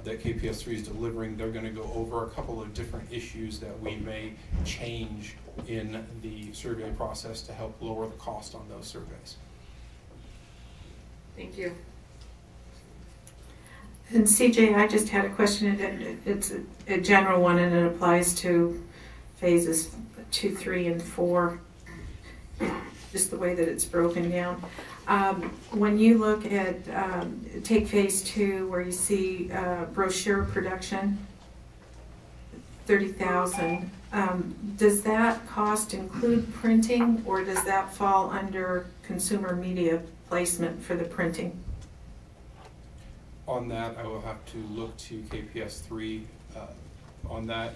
that KPS 3 is delivering, they're going to go over a couple of different issues that we may change in the survey process to help lower the cost on those surveys. Thank you. And CJ, I just had a question. It's a general one, and it applies to phases 2, 3, and 4, just the way that it's broken down. When you look at, take phase 2, where you see brochure production, 30,000, does that cost include printing, or does that fall under consumer media placement for the printing? On that, I will have to look to KPS 3 on that.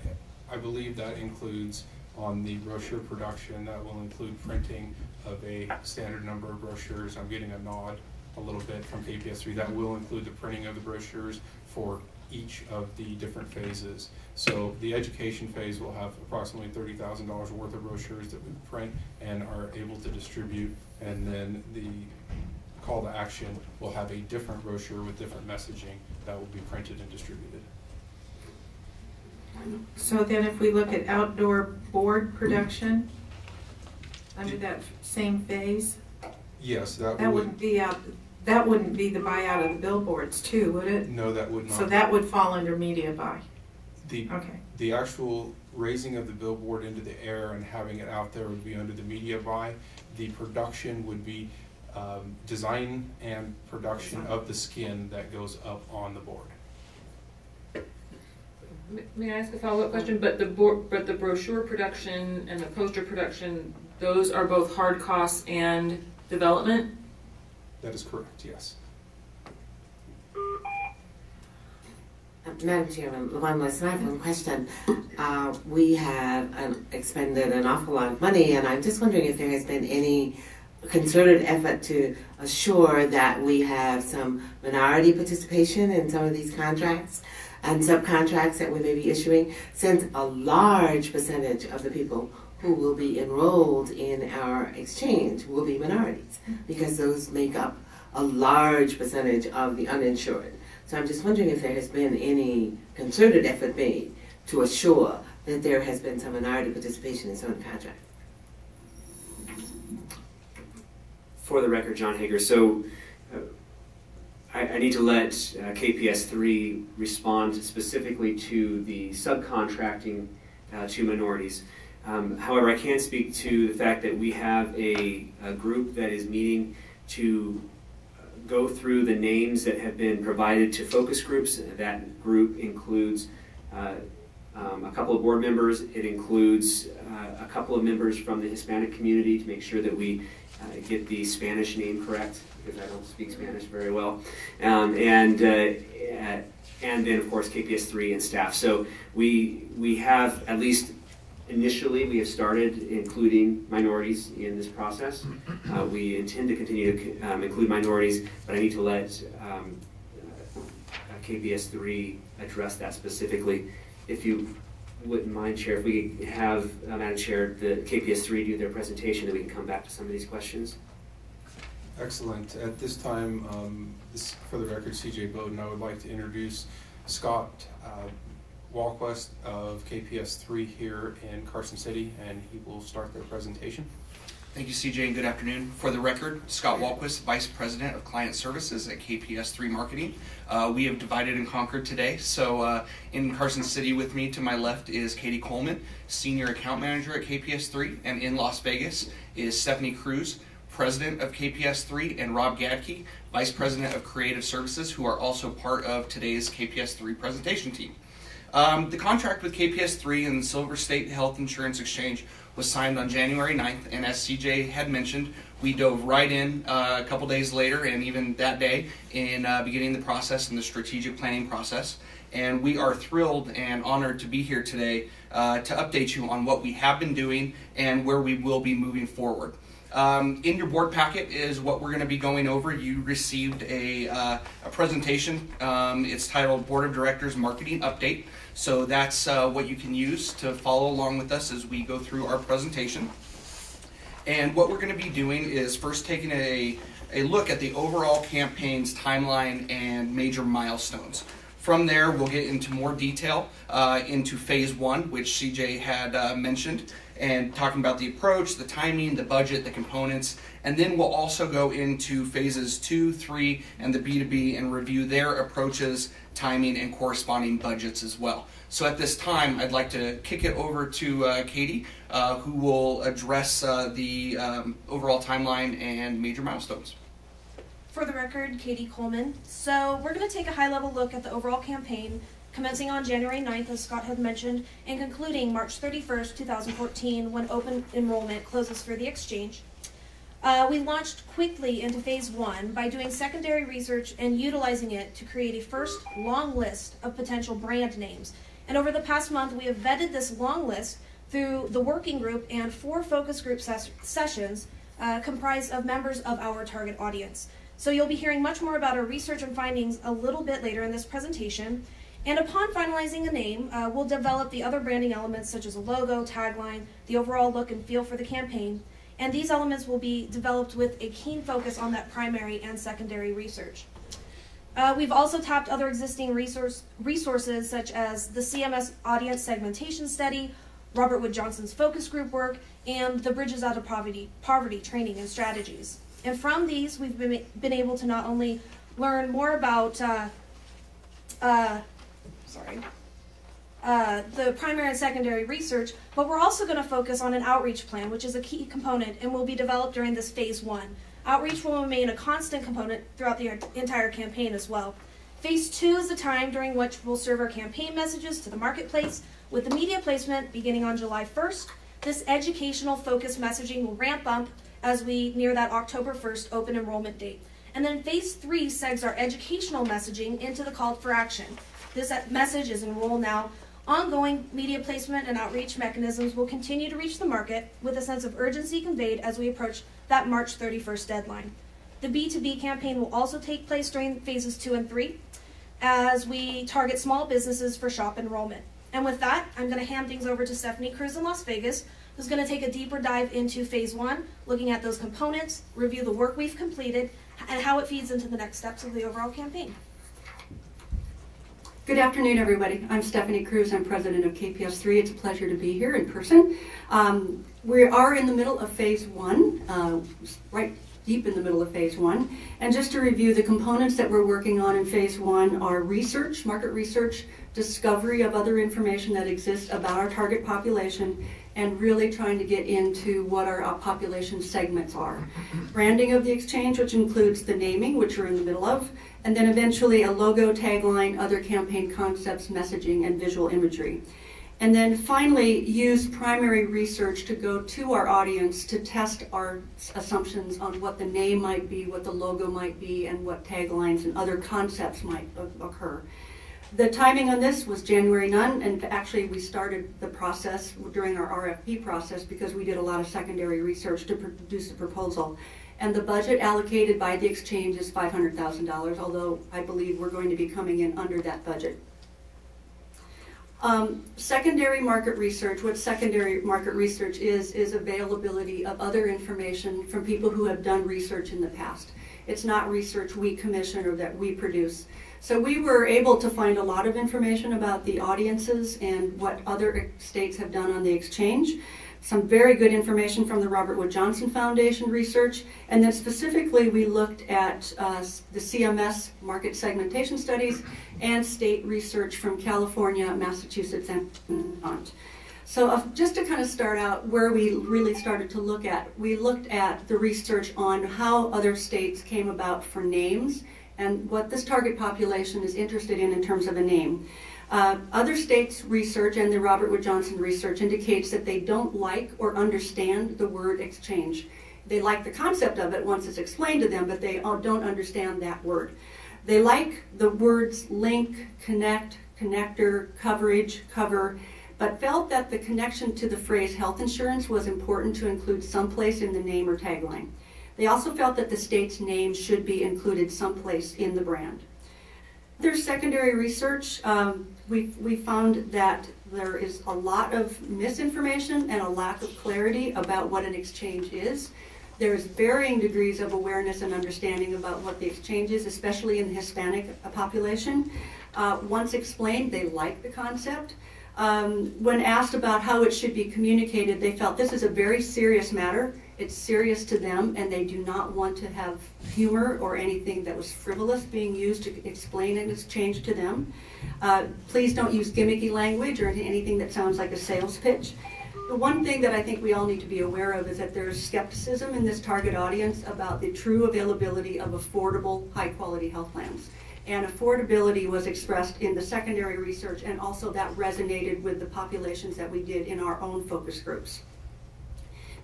I believe that includes on the brochure production, that will include printing of a standard number of brochures. I'm getting a nod a little bit from KPS 3. That will include the printing of the brochures for each of the different phases. So the education phase will have approximately $30,000 worth of brochures that we print and are able to distribute, and then the call to action will have a different brochure with different messaging that will be printed and distributed. So then if we look at outdoor board production, under that same phase? Yes, that wouldn't be out. That wouldn't be the buyout of the billboards too, would it? No, that would not. So that would fall under media buy. The actual raising of the billboard into the air and having it out there would be under the media buy. The production would be design and production of the skin that goes up on the board. May I ask a follow-up question? But the brochure production and the poster production, those are both hard costs and development? That is correct, yes. Madam Chairman, I have one question. We have expended an awful lot of money, and I'm just wondering if there has been any concerted effort to assure that we have some minority participation in some of these contracts and subcontracts that we may be issuing, since a large percentage of the people who will be enrolled in our exchange will be minorities, because those make up a large percentage of the uninsured. So I'm just wondering if there has been any concerted effort made to assure that there has been some minority participation in some contracts. For the record, John Hager. So I need to let KPS3 respond specifically to the subcontracting to minorities. However, I can speak to the fact that we have a group that is meeting to go through the names that have been provided to focus groups. That group includes a couple of board members. It includes a couple of members from the Hispanic community to make sure that we get the Spanish name correct, because I don't speak Spanish very well. And then, of course, KPS3 and staff. So we have, at least initially, we have started including minorities in this process. We intend to continue to include minorities, but I need to let KPS3 address that specifically. If you wouldn't mind, Chair, if we could have, Madam Chair, the KPS3 do their presentation, then we can come back to some of these questions. Excellent. At this time, for the record, CJ Bowden, I would like to introduce Scott Walquist of KPS3 here in Carson City, and he will start their presentation. Thank you, CJ, and good afternoon. For the record, Scott Walquist, Vice President of Client Services at KPS3 Marketing. We have divided and conquered today. So in Carson City with me to my left is Katie Coleman, Senior Account Manager at KPS3, and in Las Vegas is Stephanie Cruz, President of KPS3, and Rob Gadke, Vice President of Creative Services, who are also part of today's KPS3 presentation team. The contract with KPS3 and the Silver State Health Insurance Exchange was signed on January 9th, and as CJ had mentioned, we dove right in a couple days later, and even that day, in beginning the process and the strategic planning process. And we are thrilled and honored to be here today to update you on what we have been doing and where we will be moving forward. In your board packet is what we're going to be going over. You received a presentation. It's titled Board of Directors Marketing Update. So that's what you can use to follow along with us as we go through our presentation. And what we're going to be doing is first taking a look at the overall campaign's timeline and major milestones. From there, we'll get into more detail into phase one, which CJ had mentioned, and talking about the approach, the timing, the budget, the components, and then we'll also go into phases 2, 3, and the B2B and review their approaches, timing, and corresponding budgets as well. So at this time, I'd like to kick it over to Katie, who will address the overall timeline and major milestones. For the record, Katie Coleman. So we're going to take a high-level look at the overall campaign, commencing on January 9th, as Scott had mentioned, and concluding March 31st, 2014, when open enrollment closes for the exchange. We launched quickly into phase one by doing secondary research and utilizing it to create a first long list of potential brand names. And over the past month, we have vetted this long list through the working group and 4 focus group sessions comprised of members of our target audience. So you'll be hearing much more about our research and findings a little bit later in this presentation. And upon finalizing a name, we'll develop the other branding elements such as a logo, tagline, the overall look and feel for the campaign. And these elements will be developed with a keen focus on that primary and secondary research. We've also tapped other existing resources such as the CMS Audience Segmentation Study, Robert Wood Johnson's focus group work, and the Bridges Out of Poverty training and strategies. And from these, we've been able to not only learn more about the primary and secondary research, but we're also going to focus on an outreach plan, which is a key component and will be developed during this phase one. Outreach will remain a constant component throughout the entire campaign as well. Phase 2 is the time during which we'll serve our campaign messages to the marketplace with the media placement beginning on July 1st. This educational focused messaging will ramp up as we near that October 1st open enrollment date. And then phase 3 segs our educational messaging into the call for action. This message is enroll now. Ongoing media placement and outreach mechanisms will continue to reach the market with a sense of urgency conveyed as we approach that March 31st deadline. The B2B campaign will also take place during phases 2 and 3 as we target small businesses for shop enrollment. And with that, I'm going to hand things over to Stephanie Cruz in Las Vegas, who's going to take a deeper dive into phase 1, looking at those components, review the work we've completed, and how it feeds into the next steps of the overall campaign. Good afternoon, everybody. I'm Stephanie Cruz. I'm president of KPS3. It's a pleasure to be here in person. We are in the middle of phase 1, right deep in the middle of phase 1. And just to review, the components that we're working on in phase 1 are research, market research, discovery of other information that exists about our target population, and really trying to get into what our population segments are. Branding of the exchange, which includes the naming, which we're in the middle of, and then eventually a logo, tagline, other campaign concepts, messaging, and visual imagery. And then finally, use primary research to go to our audience to test our assumptions on what the name might be, what the logo might be, and what taglines and other concepts might occur. The timing on this was January 9, and actually we started the process during our RFP process because we did a lot of secondary research to produce a proposal. And the budget allocated by the exchange is $500,000, although I believe we're going to be coming in under that budget. Secondary market research, what secondary market research is availability of other information from people who have done research in the past. It's not research we commission or that we produce. So we were able to find a lot of information about the audiences and what other states have done on the exchange. Some very good information from the Robert Wood Johnson Foundation research. And then specifically we looked at the CMS market segmentation studies and state research from California, Massachusetts, and Vermont. So just to kind of start out where we really started to look at, we looked at the research on how other states came about for names and what this target population is interested in terms of a name. Other states' research and the Robert Wood Johnson research indicates that they don't like or understand the word exchange. They like the concept of it once it's explained to them, but they don't understand that word. They like the words link, connect, connector, coverage, cover, but felt that the connection to the phrase health insurance was important to include someplace in the name or tagline. They also felt that the state's name should be included someplace in the brand. There's secondary research. We found that there is a lot of misinformation and a lack of clarity about what an exchange is. There's varying degrees of awareness and understanding about what the exchange is, especially in the Hispanic population. Once explained, they like the concept. When asked about how it should be communicated, they felt this is a very serious matter. It's serious to them, and they do not want to have humor or anything that was frivolous being used to explain an exchange to them. Please don't use gimmicky language or anything that sounds like a sales pitch. The one thing that I think we all need to be aware of is that there's skepticism in this target audience about the true availability of affordable, high-quality health plans. And affordability was expressed in the secondary research, and also that resonated with the populations that we did in our own focus groups.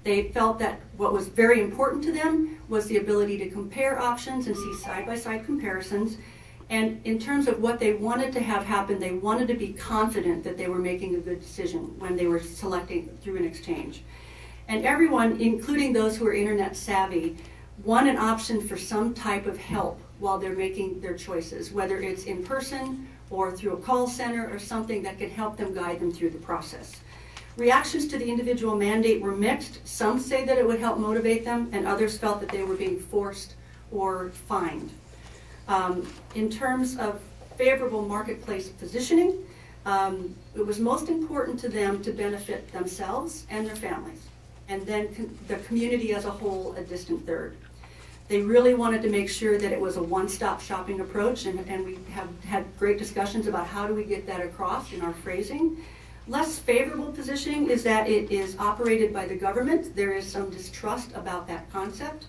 They felt that what was very important to them was the ability to compare options and see side-by-side comparisons. And in terms of what they wanted to have happen, they wanted to be confident that they were making a good decision when they were selecting through an exchange. And everyone, including those who are internet savvy, want an option for some type of help while they're making their choices, whether it's in person or through a call center or something that can help them guide them through the process. Reactions to the individual mandate were mixed. Some say that it would help motivate them, and others felt that they were being forced or fined. In terms of favorable marketplace positioning, it was most important to them to benefit themselves and their families, and then the community as a whole a distant third. They really wanted to make sure that it was a one-stop shopping approach, and we have had great discussions about how do we get that across in our phrasing. Less favorable positioning is that it is operated by the government. There is some distrust about that concept.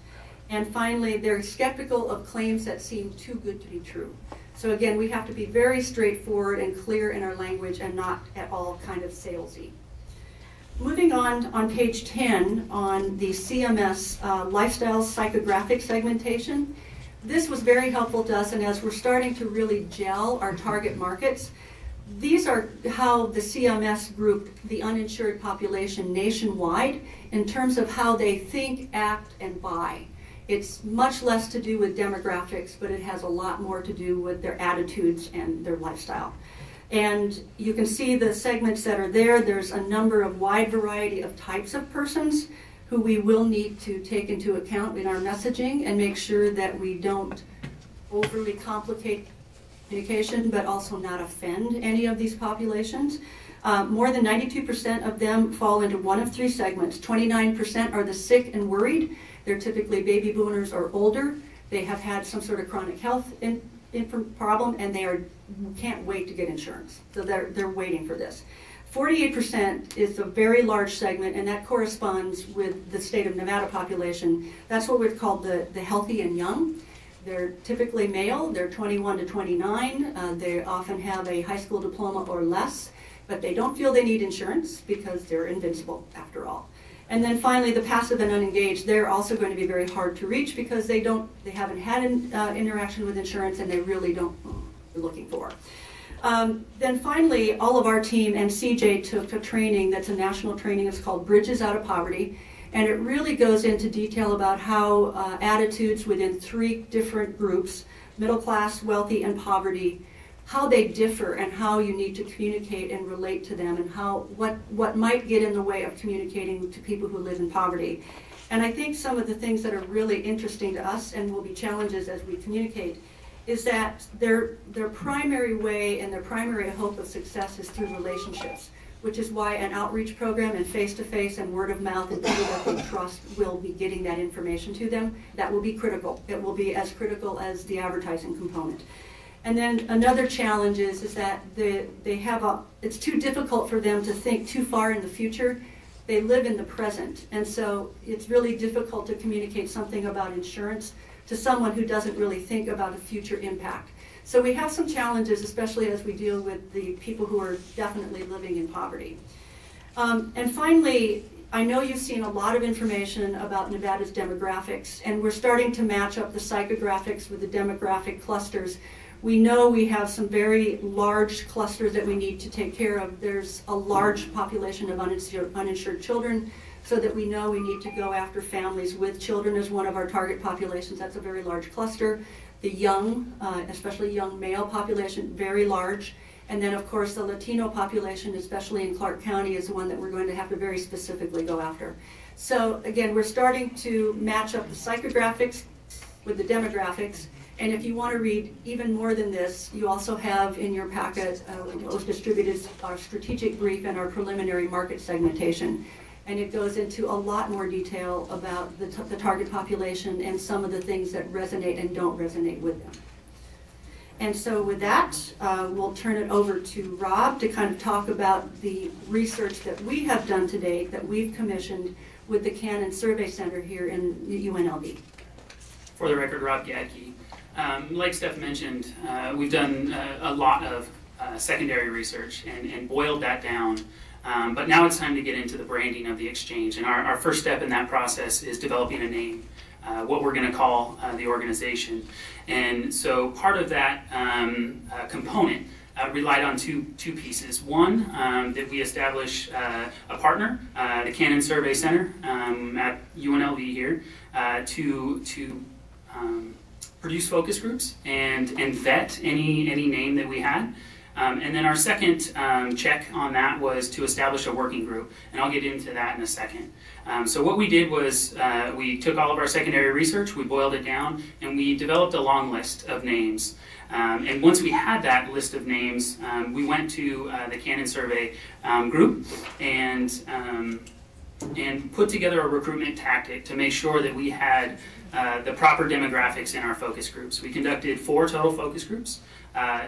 And finally, they're skeptical of claims that seem too good to be true. So again, we have to be very straightforward and clear in our language and not at all kind of salesy. Moving on page 10 on the CMS lifestyle psychographic segmentation. This was very helpful to us, and as we're starting to really gel our target markets, these are how the CMS grouped the uninsured population nationwide in terms of how they think, act, and buy. It's much less to do with demographics, but it has a lot more to do with their attitudes and their lifestyle. And you can see the segments that are there. There's a number of wide variety of types of persons who we will need to take into account in our messaging and make sure that we don't overly complicate communication, but also not offend any of these populations. More than 92% of them fall into one of three segments. 29% are the sick and worried. They're typically baby boomers or older. They have had some sort of chronic health problem, and they can't wait to get insurance. So they're waiting for this. 48% is a very large segment, and that corresponds with the state of Nevada population. That's what we've called the healthy and young. They're typically male. They're 21 to 29. They often have a high school diploma or less, but they don't feel they need insurance because they're invincible after all. And then finally, the passive and unengaged, they're also going to be very hard to reach because they haven't had an interaction with insurance, and they really don't looking for. Then finally, all of our team and CJ took a training that's a national training. It's called Bridges Out of Poverty. And it really goes into detail about how attitudes within 3 different groups, middle class, wealthy, and poverty, how they differ and how you need to communicate and relate to them, and what might get in the way of communicating to people who live in poverty. And I think some of the things that are really interesting to us and will be challenges as we communicate is that their primary way and their primary hope of success is through relationships, which is why an outreach program and face-to-face and word of mouth and people that they trust will be getting that information to them. That will be critical. It will be as critical as the advertising component. And then another challenge is that it's too difficult for them to think too far in the future. They live in the present, and so it's really difficult to communicate something about insurance to someone who doesn't really think about a future impact. So we have some challenges, especially as we deal with the people who are definitely living in poverty. And finally, I know you've seen a lot of information about Nevada's demographics, and we're starting to match up the psychographics with the demographic clusters. We know we have some very large clusters that we need to take care of. There's a large population of uninsured children, so that we know we need to go after families with children as one of our target populations. That's a very large cluster. The young, especially young male population, very large. And then of course the Latino population, especially in Clark County, is the one that we're going to have to very specifically go after. So again, we're starting to match up the psychographics with the demographics. And if you want to read even more than this, you also have in your packet what was distributed our strategic brief and our preliminary market segmentation. And it goes into a lot more detail about the target population and some of the things that resonate and don't resonate with them. And so with that, we'll turn it over to Rob to kind of talk about the research that we have done to date, that we've commissioned with the Cannon Survey Center here in UNLV. For the record, Rob Gadke. Like Steph mentioned, we've done a lot of secondary research and boiled that down. But now it's time to get into the branding of the exchange. And our first step in that process is developing a name, what we're going to call the organization. And so part of that component relied on two pieces. One, that we establish a partner, the Cannon Survey Center at UNLV here, to produce focus groups and vet any name that we had. And then our second check on that was to establish a working group, and I'll get into that in a second. So what we did was we took all of our secondary research, we boiled it down, and we developed a long list of names. And once we had that list of names, we went to the Cannon Survey group and put together a recruitment tactic to make sure that we had the proper demographics in our focus groups. We conducted 4 total focus groups.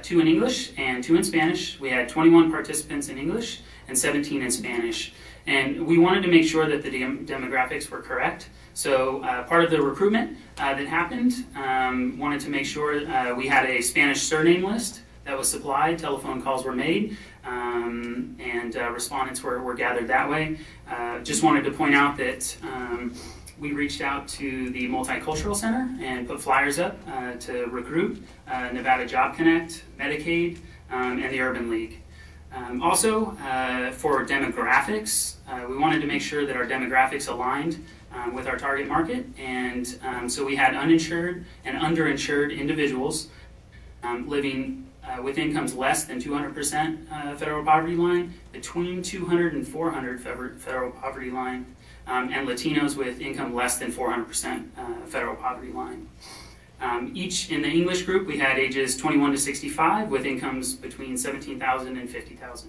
2 in English and 2 in Spanish. We had 21 participants in English and 17 in Spanish. And we wanted to make sure that the demographics were correct. So part of the recruitment that happened, wanted to make sure we had a Spanish surname list that was supplied, telephone calls were made, and respondents were gathered that way. Just wanted to point out that we reached out to the Multicultural Center and put flyers up to recruit Nevada Job Connect, Medicaid, and the Urban League. Also, for demographics, we wanted to make sure that our demographics aligned with our target market, and so we had uninsured and underinsured individuals living with incomes less than 200% federal poverty line, between 200 and 400 federal poverty line, and Latinos with income less than 400% federal poverty line. Each in the English group, we had ages 21 to 65 with incomes between $17,000 and $50,000.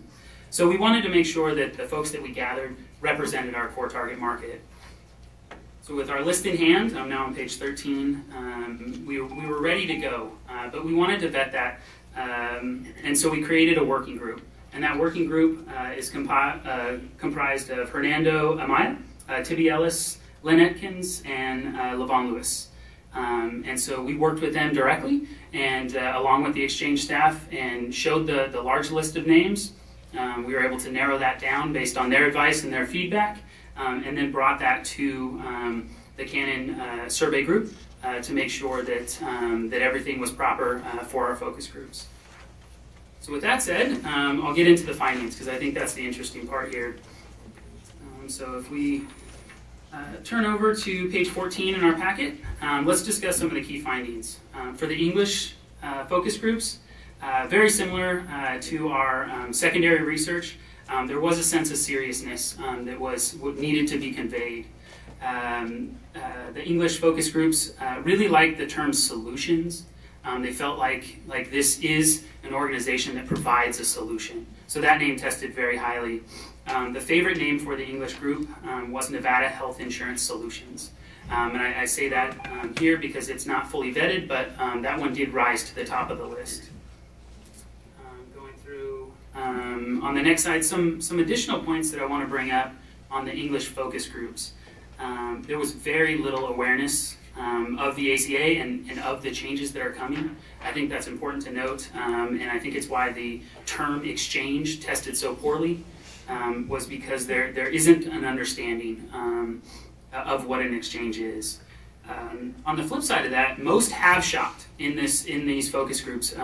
So we wanted to make sure that the folks that we gathered represented our core target market. So with our list in hand, I'm now on page 13, we were ready to go, but we wanted to vet that, and so we created a working group. And that working group is comprised of Hernando Amaya, Tibby Ellis, Lynn Atkins, and Levon Lewis. And so we worked with them directly, and along with the exchange staff, and showed the large list of names. We were able to narrow that down based on their advice and their feedback, and then brought that to the Canon survey group to make sure that, that everything was proper for our focus groups. So with that said, I'll get into the findings, because I think that's the interesting part here. So if we turn over to page 14 in our packet, let's discuss some of the key findings. For the English focus groups, very similar to our secondary research, there was a sense of seriousness that was needed to be conveyed. The English focus groups really liked the term solutions. They felt like this is an organization that provides a solution. So that name tested very highly. The favorite name for the English group was Nevada Health Insurance Solutions. And I say that here because it's not fully vetted, but that one did rise to the top of the list. Going through, on the next slide, some additional points that I want to bring up on the English focus groups. There was very little awareness of the ACA and of the changes that are coming. I think that's important to note, and I think it's why the term exchange tested so poorly, was because there isn't an understanding of what an exchange is. On the flip side of that, most have shopped in these focus groups.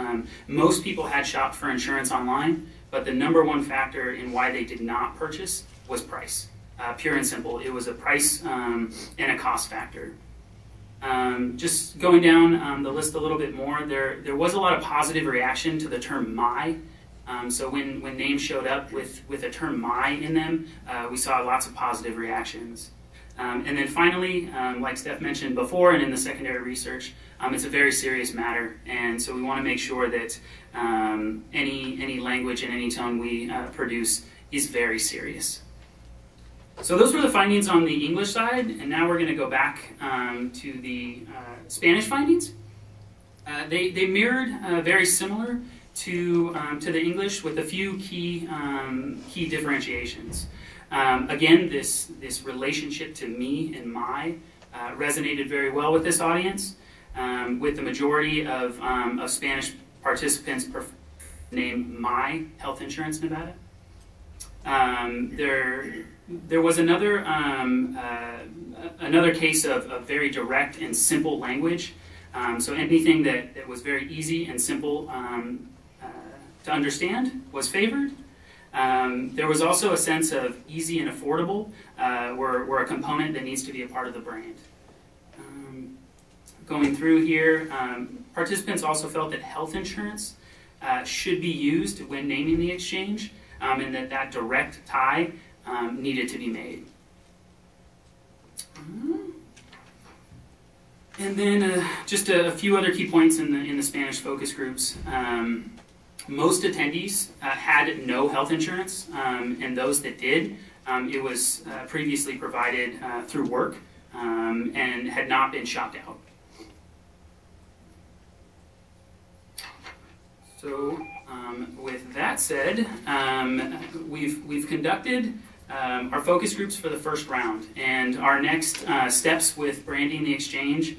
Most people had shopped for insurance online, but the number one factor in why they did not purchase was price. Pure and simple. It was a price and a cost factor. Just going down the list a little bit more, there was a lot of positive reaction to the term "my." So when names showed up with a term "my" in them, we saw lots of positive reactions. And then finally, like Steph mentioned before and in the secondary research, it's a very serious matter, and so we want to make sure that any language and any tone we produce is very serious. So those were the findings on the English side, and now we're going to go back to the Spanish findings. They mirrored very similar to the English, with a few key differentiations. Again, this relationship to me and my resonated very well with this audience, with the majority of Spanish participants named My Health Insurance Nevada. There was another case of very direct and simple language. So anything that was very easy and simple to understand was favored. There was also a sense of easy and affordable were a component that needs to be a part of the brand. Going through here, participants also felt that health insurance should be used when naming the exchange, and that direct tie needed to be made. And then just a few other key points in the Spanish focus groups. Most attendees had no health insurance, and those that did, it was previously provided through work and had not been shopped out. So with that said, we've conducted our focus groups for the first round, and our next steps with branding the exchange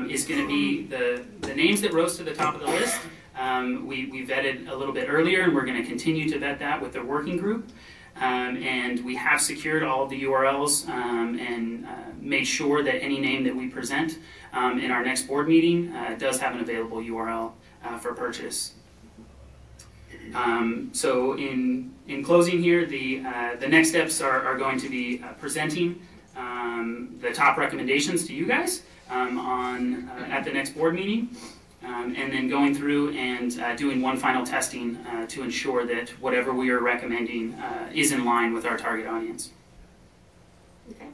is going to be the names that rose to the top of the list. We vetted a little bit earlier, and we're going to continue to vet that with the working group. And we have secured all of the URLs and made sure that any name that we present in our next board meeting does have an available URL for purchase. So in closing here, the next steps are going to be presenting the top recommendations to you guys at the next board meeting, and then going through and doing one final testing to ensure that whatever we are recommending is in line with our target audience. Okay.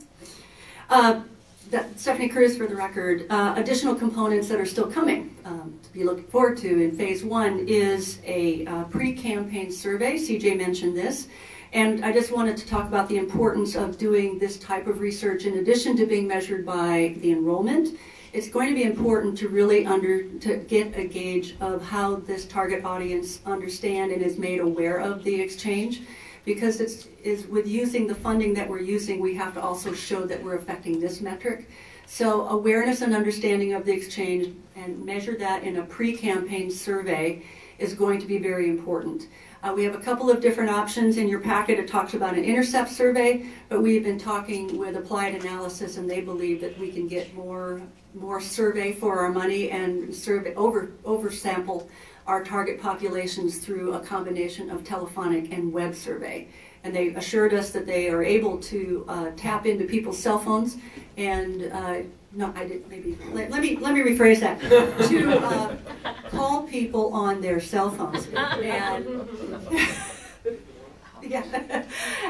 Stephanie Cruz for the record. Additional components that are still coming to be looking forward to in phase one is a pre-campaign survey. CJ mentioned this, And I just wanted to talk about the importance of doing this type of research in addition to being measured by the enrollment. It's going to be important to really to get a gauge of how this target audience understand and is made aware of the exchange, because with using the funding that we're using, we have to also show that we're affecting this metric. So awareness and understanding of the exchange and measure that in a pre-campaign survey is going to be very important. We have a couple of different options in your packet. It talks about an intercept survey, but we've been talking with Applied Analysis, and they believe that we can get more survey for our money and oversample our target populations through a combination of telephonic and web survey. And they assured us that they are able to tap into people's cell phones and no, I did maybe. Let me rephrase that. To call people on their cell phones and yeah,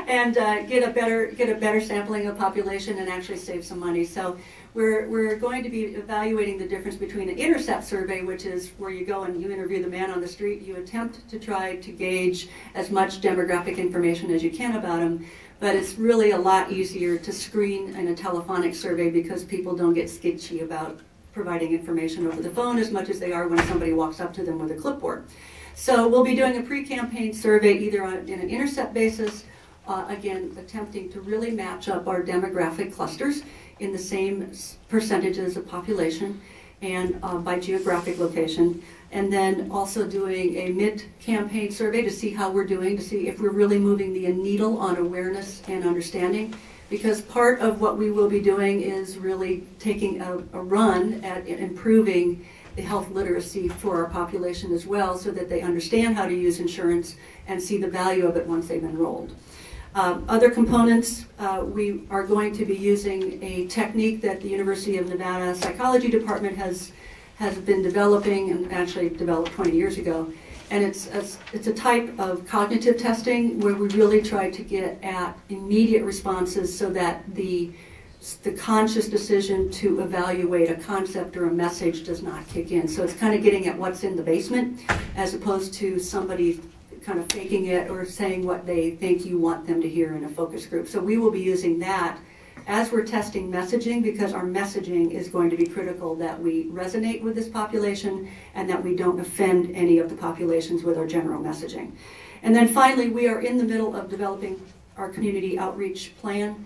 and get a better sampling of population and actually save some money. So we're going to be evaluating the difference between an intercept survey, which is where you go and you interview the man on the street. You attempt to try to gauge as much demographic information as you can about him. But it's really a lot easier to screen in a telephonic survey because people don't get sketchy about providing information over the phone as much as they are when somebody walks up to them with a clipboard. So we'll be doing a pre-campaign survey either in an intercept basis, again, attempting to really match up our demographic clusters in the same percentages of population and by geographic location. And then also doing a mid-campaign survey to see how we're doing, to see if we're really moving the needle on awareness and understanding. Because part of what we will be doing is really taking a run at improving the health literacy for our population as well, so that they understand how to use insurance and see the value of it once they've enrolled. Other components, we are going to be using a technique that the University of Nevada Psychology Department has been developing, and actually developed 20 years ago. And it's a type of cognitive testing where we really try to get at immediate responses so that the conscious decision to evaluate a concept or a message does not kick in. So it's kind of getting at what's in the basement as opposed to somebody kind of faking it or saying what they think you want them to hear in a focus group. So we will be using that as we're testing messaging, because our messaging is going to be critical that we resonate with this population and that we don't offend any of the populations with our general messaging. And then finally, we are in the middle of developing our community outreach plan.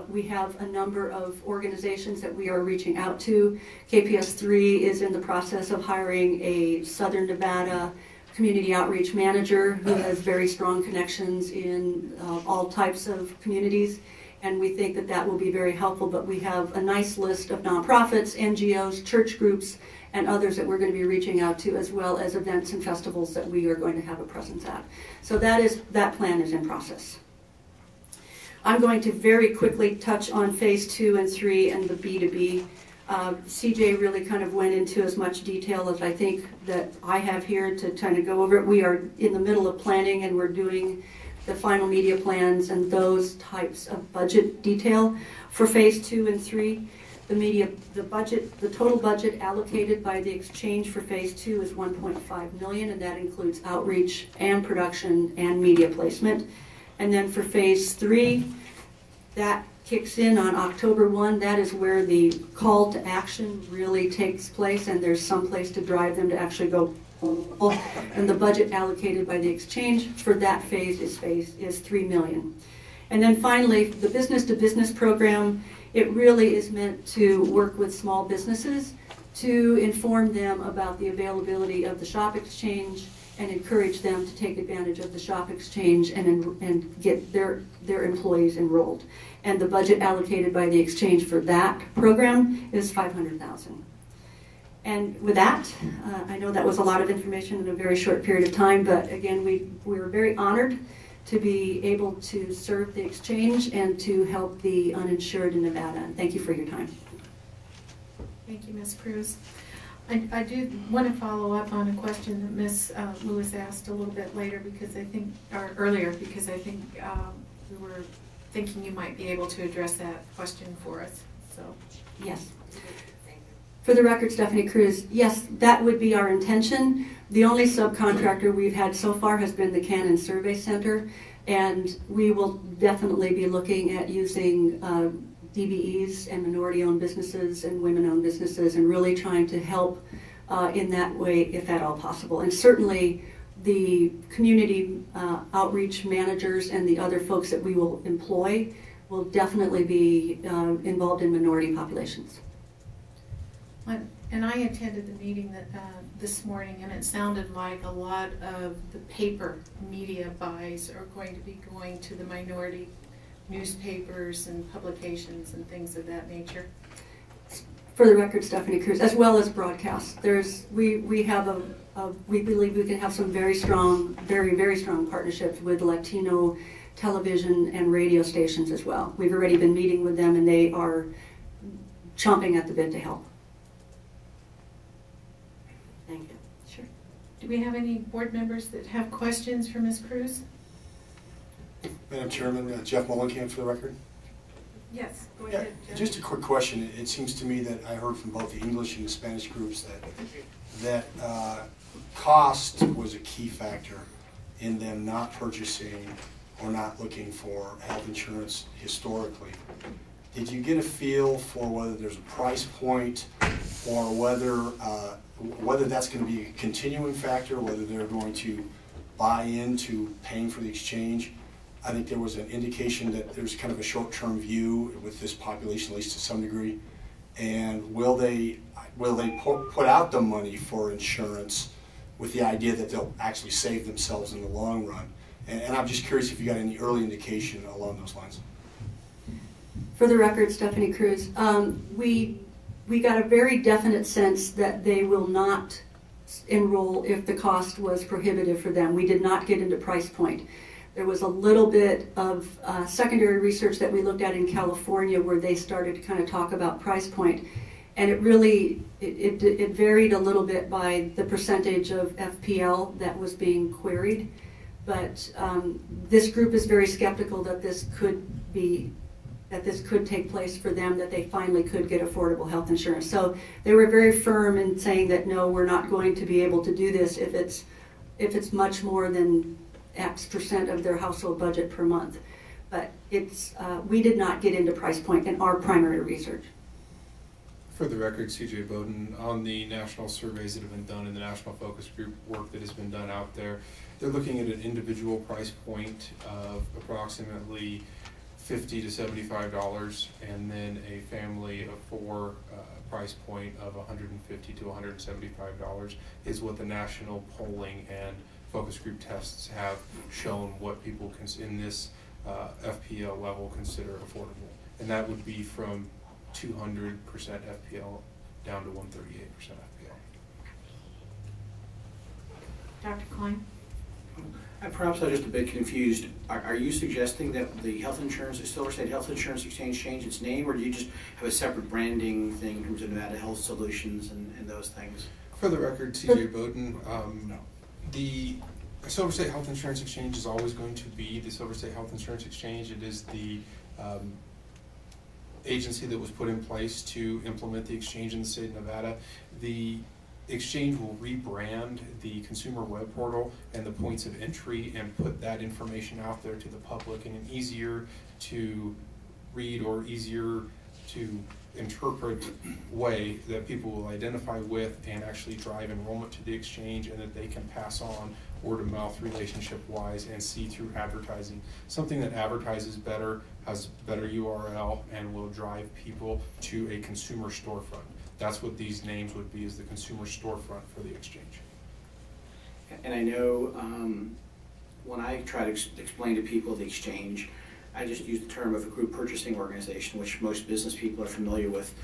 We have a number of organizations that we are reaching out to. KPS3 is in the process of hiring a Southern Nevada community outreach manager who has very strong connections in all types of communities. And we think that that will be very helpful, but we have a nice list of nonprofits, NGOs, church groups, and others that we're going to be reaching out to, as well as events and festivals that we are going to have a presence at. So that plan is in process. I'm going to very quickly touch on phase 2 and 3 and the B2B. CJ really kind of went into as much detail as I think that I have here to kind of go over it. We are in the middle of planning, and we're doing the final media plans and those types of budget detail for phase 2 and 3. The total budget allocated by the exchange for phase 2 is $1.5 million, and that includes outreach and production and media placement. And then for phase 3, that kicks in on October 1. That is where the call to action really takes place, and there's some place to drive them to actually go. And the budget allocated by the exchange for that phase is $3 million. And then finally, the business-to-business program, it really is meant to work with small businesses to inform them about the availability of the shop exchange and encourage them to take advantage of the shop exchange and get their employees enrolled. And the budget allocated by the exchange for that program is $500,000. And with that, I know that was a lot of information in a very short period of time, but again, we were very honored to be able to serve the exchange and to help the uninsured in Nevada. And thank you for your time. Thank you, Ms. Cruz. I do want to follow up on a question that Ms. Lewis asked a little bit later, because I think, or earlier, because I think we were thinking you might be able to address that question for us. So yes. For the record, Stephanie Cruz, yes, that would be our intention. The only subcontractor we've had so far has been the Cannon Survey Center. And we will definitely be looking at using DBEs and minority-owned businesses and women-owned businesses and really trying to help in that way, if at all possible. And certainly the community outreach managers and the other folks that we will employ will definitely be involved in minority populations. And I attended the meeting that this morning, and it sounded like a lot of the paper media buys are going to be going to the minority newspapers and publications and things of that nature. For the record, Stephanie Cruz, as well as broadcast. We have we believe we can have some very strong, very strong partnerships with Latino television and radio stations as well. We've already been meeting with them, and they are chomping at the bit to help. Thank you. Sure. Do we have any board members that have questions for Ms. Cruz? Madam Chairman, Jeff Mullenkamp for the record. Yes, go ahead. Just a quick question. It seems to me that I heard from both the English and the Spanish groups that cost was a key factor in them not purchasing or not looking for health insurance historically. Did you get a feel for whether there's a price point or whether that's going to be a continuing factor, whether they're going to buy into paying for the exchange? I think there was an indication that there's kind of a short-term view with this population, at least to some degree. And will they put out the money for insurance with the idea that they'll actually save themselves in the long run? And I'm just curious if you got any early indication along those lines. For the record, Stephanie Cruz, we got a very definite sense that they will not enroll if the cost was prohibitive for them. We did not get into price point. There was a little bit of secondary research that we looked at in California where they started to kind of talk about price point. And it really, it varied a little bit by the percentage of FPL that was being queried. But this group is very skeptical that this could take place for them, that they finally could get affordable health insurance. So they were very firm in saying that no, we're not going to be able to do this if it's much more than X percent of their household budget per month. But we did not get into price point in our primary research. For the record, CJ Bowden, on the national surveys that have been done and the national focus group work that has been done out there, they're looking at an individual price point of approximately $50 to $75, and then a family of four price point of $150 to $175 is what the national polling and focus group tests have shown what people in this FPL level consider affordable. And that would be from 200% FPL down to 138% FPL. Dr. Klein? Perhaps I'm just a bit confused. Are you suggesting that the health insurance, the Silver State Health Insurance Exchange change its name, or do you just have a separate branding thing in terms of Nevada Health Solutions and those things? For the record, CJ Bowden, the Silver State Health Insurance Exchange is always going to be the Silver State Health Insurance Exchange. It is the agency that was put in place to implement the exchange in the state of Nevada. The exchange will rebrand the consumer web portal and the points of entry and put that information out there to the public in an easier to read or easier to interpret way that people will identify with and actually drive enrollment to the exchange, and that they can pass on word of mouth relationship wise and see through advertising. Something that advertises better, has better URL, and will drive people to a consumer storefront. That's what these names would be, is the consumer storefront for the exchange. And I know when I try to explain to people the exchange, I just use the term of a group purchasing organization, which most business people are familiar with.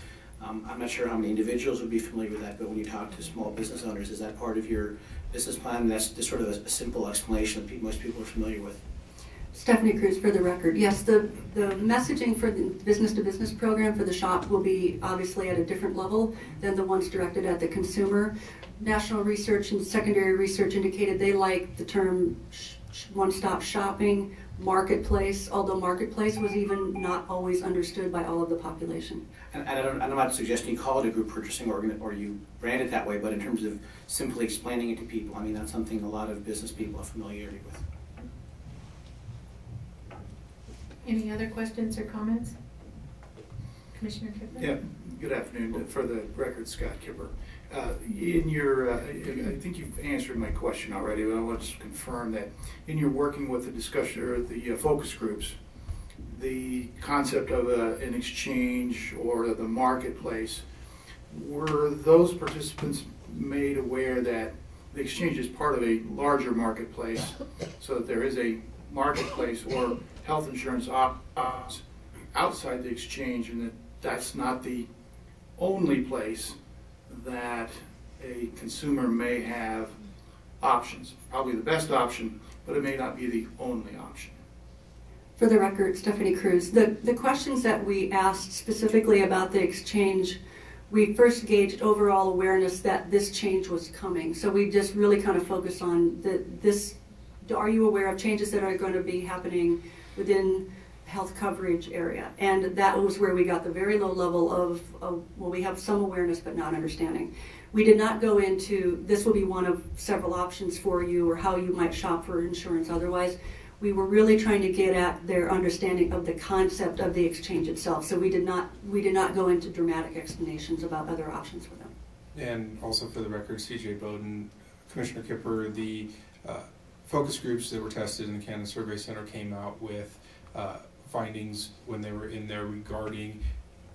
I'm not sure how many individuals would be familiar with that, but when you talk to small business owners, is that part of your business plan? That's just sort of a simple explanation that most people are familiar with. Stephanie Cruz, for the record. Yes, the messaging for the business-to-business program for the shop will be obviously at a different level than the ones directed at the consumer. National research and secondary research indicated they like the term one-stop shopping, marketplace, although marketplace was even not always understood by all of the population. And I'm not suggesting you call it a group purchasing or you brand it that way, but in terms of simply explaining it to people, I mean, that's something a lot of business people are familiar with. Any other questions or comments? Commissioner Kipper? Yeah, good afternoon. For the record, Scott Kipper. In your, I think you've answered my question already, but I want to confirm that in your working with the discussion or the focus groups, the concept of an exchange or the marketplace, were those participants made aware that the exchange is part of a larger marketplace, so that there is a marketplace or health insurance outside the exchange, and that that's not the only place that a consumer may have options? Probably the best option, but it may not be the only option. For the record, Stephanie Cruz. The questions that we asked specifically about the exchange, we first gauged overall awareness that this change was coming. So we just really kind of focused on this. Are you aware of changes that are going to be happening within health coverage area? And that was where we got the very low level of well, we have some awareness but not understanding. We did not go into, this will be one of several options for you or how you might shop for insurance otherwise. We were really trying to get at their understanding of the concept of the exchange itself. So we did not go into dramatic explanations about other options for them. And also for the record, CJ Bowden, Commissioner Kipper, the focus groups that were tested in the Canada Survey Center came out with findings when they were in there regarding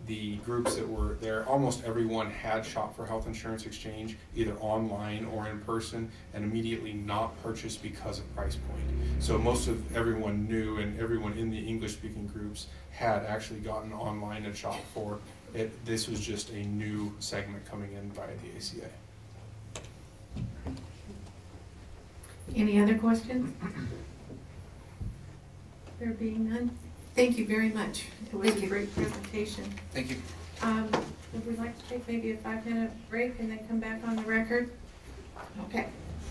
the groups that were there. Almost everyone had shopped for health insurance exchange, either online or in person, and immediately not purchased because of price point. So most of everyone knew, and everyone in the English-speaking groups had actually gotten online and shopped for it. This was just a new segment coming in via the ACA. Any other questions? There being none, thank you very much. It was a great presentation. Thank you. Would we like to take maybe a 5-minute break and then come back on the record? Okay.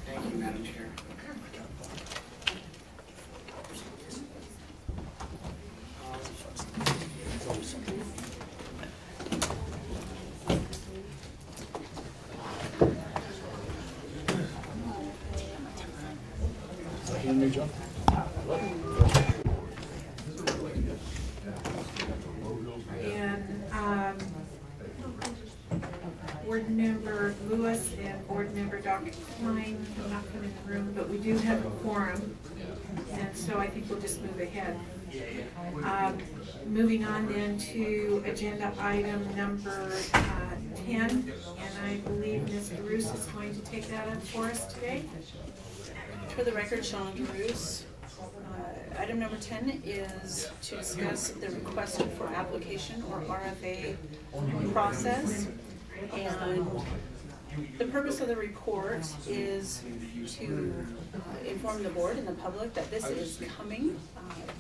Thank you, Madam Chair. And Board Member Lewis and Board Member Dr. Klein will not come in the room, but we do have a quorum, and so I think we'll just move ahead. Moving on then to agenda item number 10, and I believe Ms. DeRusse is going to take that up for us today. For the record, Sean DeRusse. Item number 10 is to discuss the request for application or RFA process. And the purpose of the report is to inform the board and the public that this is coming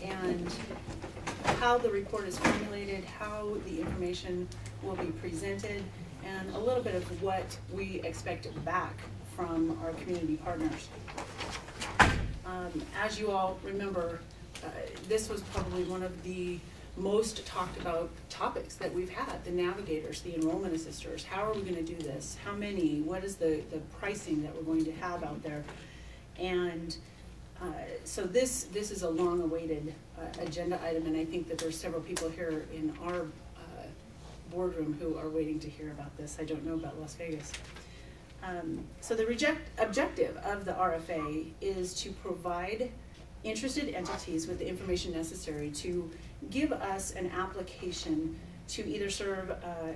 and how the report is formulated, how the information will be presented, and a little bit of what we expect back from our community partners. As you all remember, this was probably one of the most talked about topics that we've had, the navigators, the enrollment assisters. How are we going to do this? How many? What is the pricing that we're going to have out there? And so this is a long-awaited agenda item, and I think that there's several people here in our boardroom who are waiting to hear about this. I don't know about Las Vegas. So the objective of the RFA is to provide interested entities with the information necessary to give us an application to either serve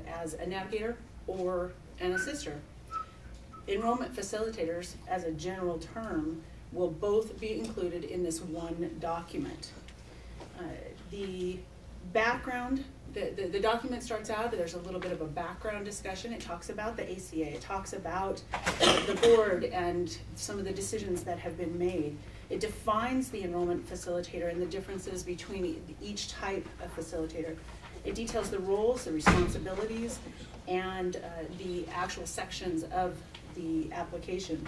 as a navigator or an assister. Enrollment facilitators, as a general term, will both be included in this one document. The background, the document starts out, there's a little bit of a background discussion. It talks about the ACA, it talks about the board and some of the decisions that have been made. It defines the enrollment facilitator and the differences between each type of facilitator. It details the roles, the responsibilities, and the actual sections of the application.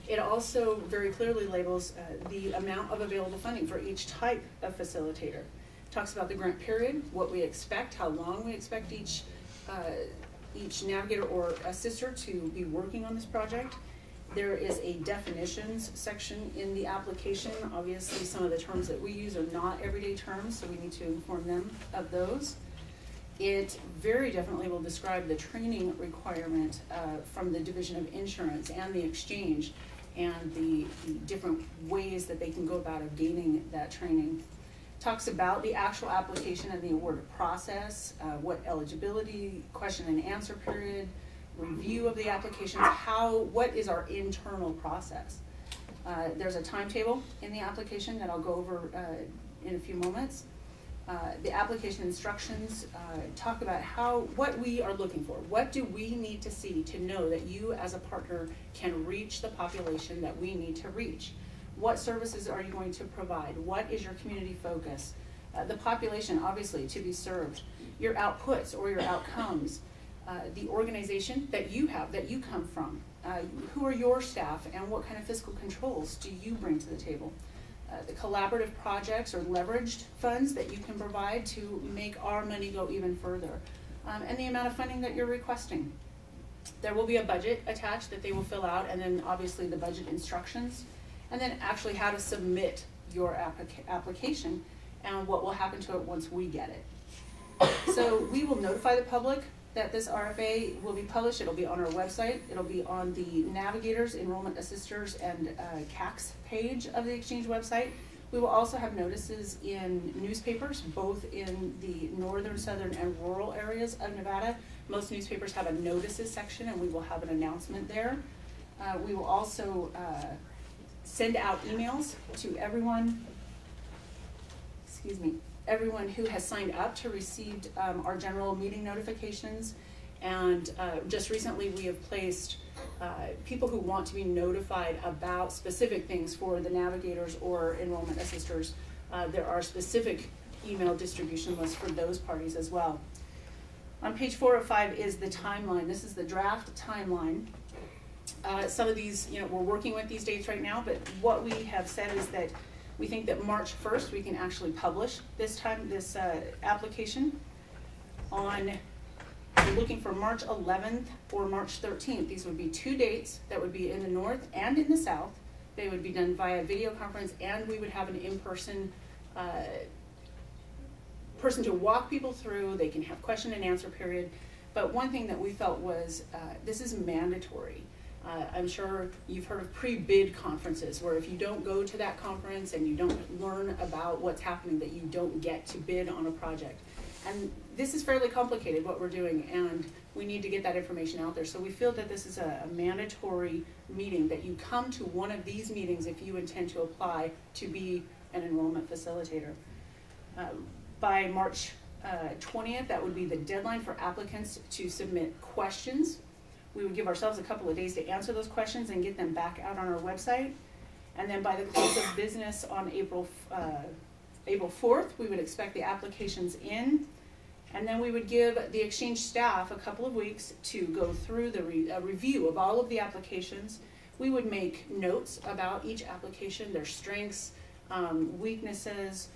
It also very clearly labels the amount of available funding for each type of facilitator. It talks about the grant period, what we expect, how long we expect each navigator or assister to be working on this project. There is a definitions section in the application. Obviously, some of the terms that we use are not everyday terms, so we need to inform them of those. It very definitely will describe the training requirement from the Division of Insurance and the exchange, and the different ways that they can go about gaining that training. Talks about the actual application and the award process, what eligibility, question and answer period, review of the applications, what is our internal process. There's a timetable in the application that I'll go over in a few moments. The application instructions talk about what we are looking for. What do we need to see to know that you as a partner can reach the population that we need to reach? What services are you going to provide? What is your community focus? The population, obviously, to be served. Your outputs or your outcomes. The organization that you have, that you come from. Who are your staff and what kind of fiscal controls do you bring to the table? The collaborative projects or leveraged funds that you can provide to make our money go even further, and the amount of funding that you're requesting. There will be a budget attached that they will fill out, and then obviously the budget instructions, and then actually how to submit your application and what will happen to it once we get it. So we will notify the public that this RFA will be published. It'll be on our website. It'll be on the Navigators, Enrollment Assisters, and CACS page of the Exchange website. We will also have notices in newspapers, both in the northern, southern, and rural areas of Nevada. Most newspapers have a notices section, and we will have an announcement there. We will also send out emails to everyone, everyone who has signed up to receive our general meeting notifications. And just recently we have placed people who want to be notified about specific things for the Navigators or Enrollment Assisters. There are specific email distribution lists for those parties as well. On page 4 of 5 is the timeline. This is the draft timeline. Some of these, we're working with these dates right now, but what we have said is that we think that March 1st we can actually publish this application. We're looking for March 11th or March 13th. These would be 2 dates that would be in the north and in the south. They would be done via video conference, and we would have an in-person person to walk people through. They can have question and answer period. But one thing that we felt was this is mandatory. I'm sure you've heard of pre-bid conferences where if you don't go to that conference and you don't learn about what's happening, that you don't get to bid on a project. And this is fairly complicated what we're doing, and we need to get that information out there. So we feel that this is a mandatory meeting, that you come to one of these meetings if you intend to apply to be an enrollment facilitator. By March 20th, that would be the deadline for applicants to submit questions. We would give ourselves a couple of days to answer those questions and get them back out on our website. And then by the close of business on April 4th, we would expect the applications in. And then we would give the exchange staff a couple of weeks to go through the review of all of the applications. We would make notes about each application, their strengths, weaknesses.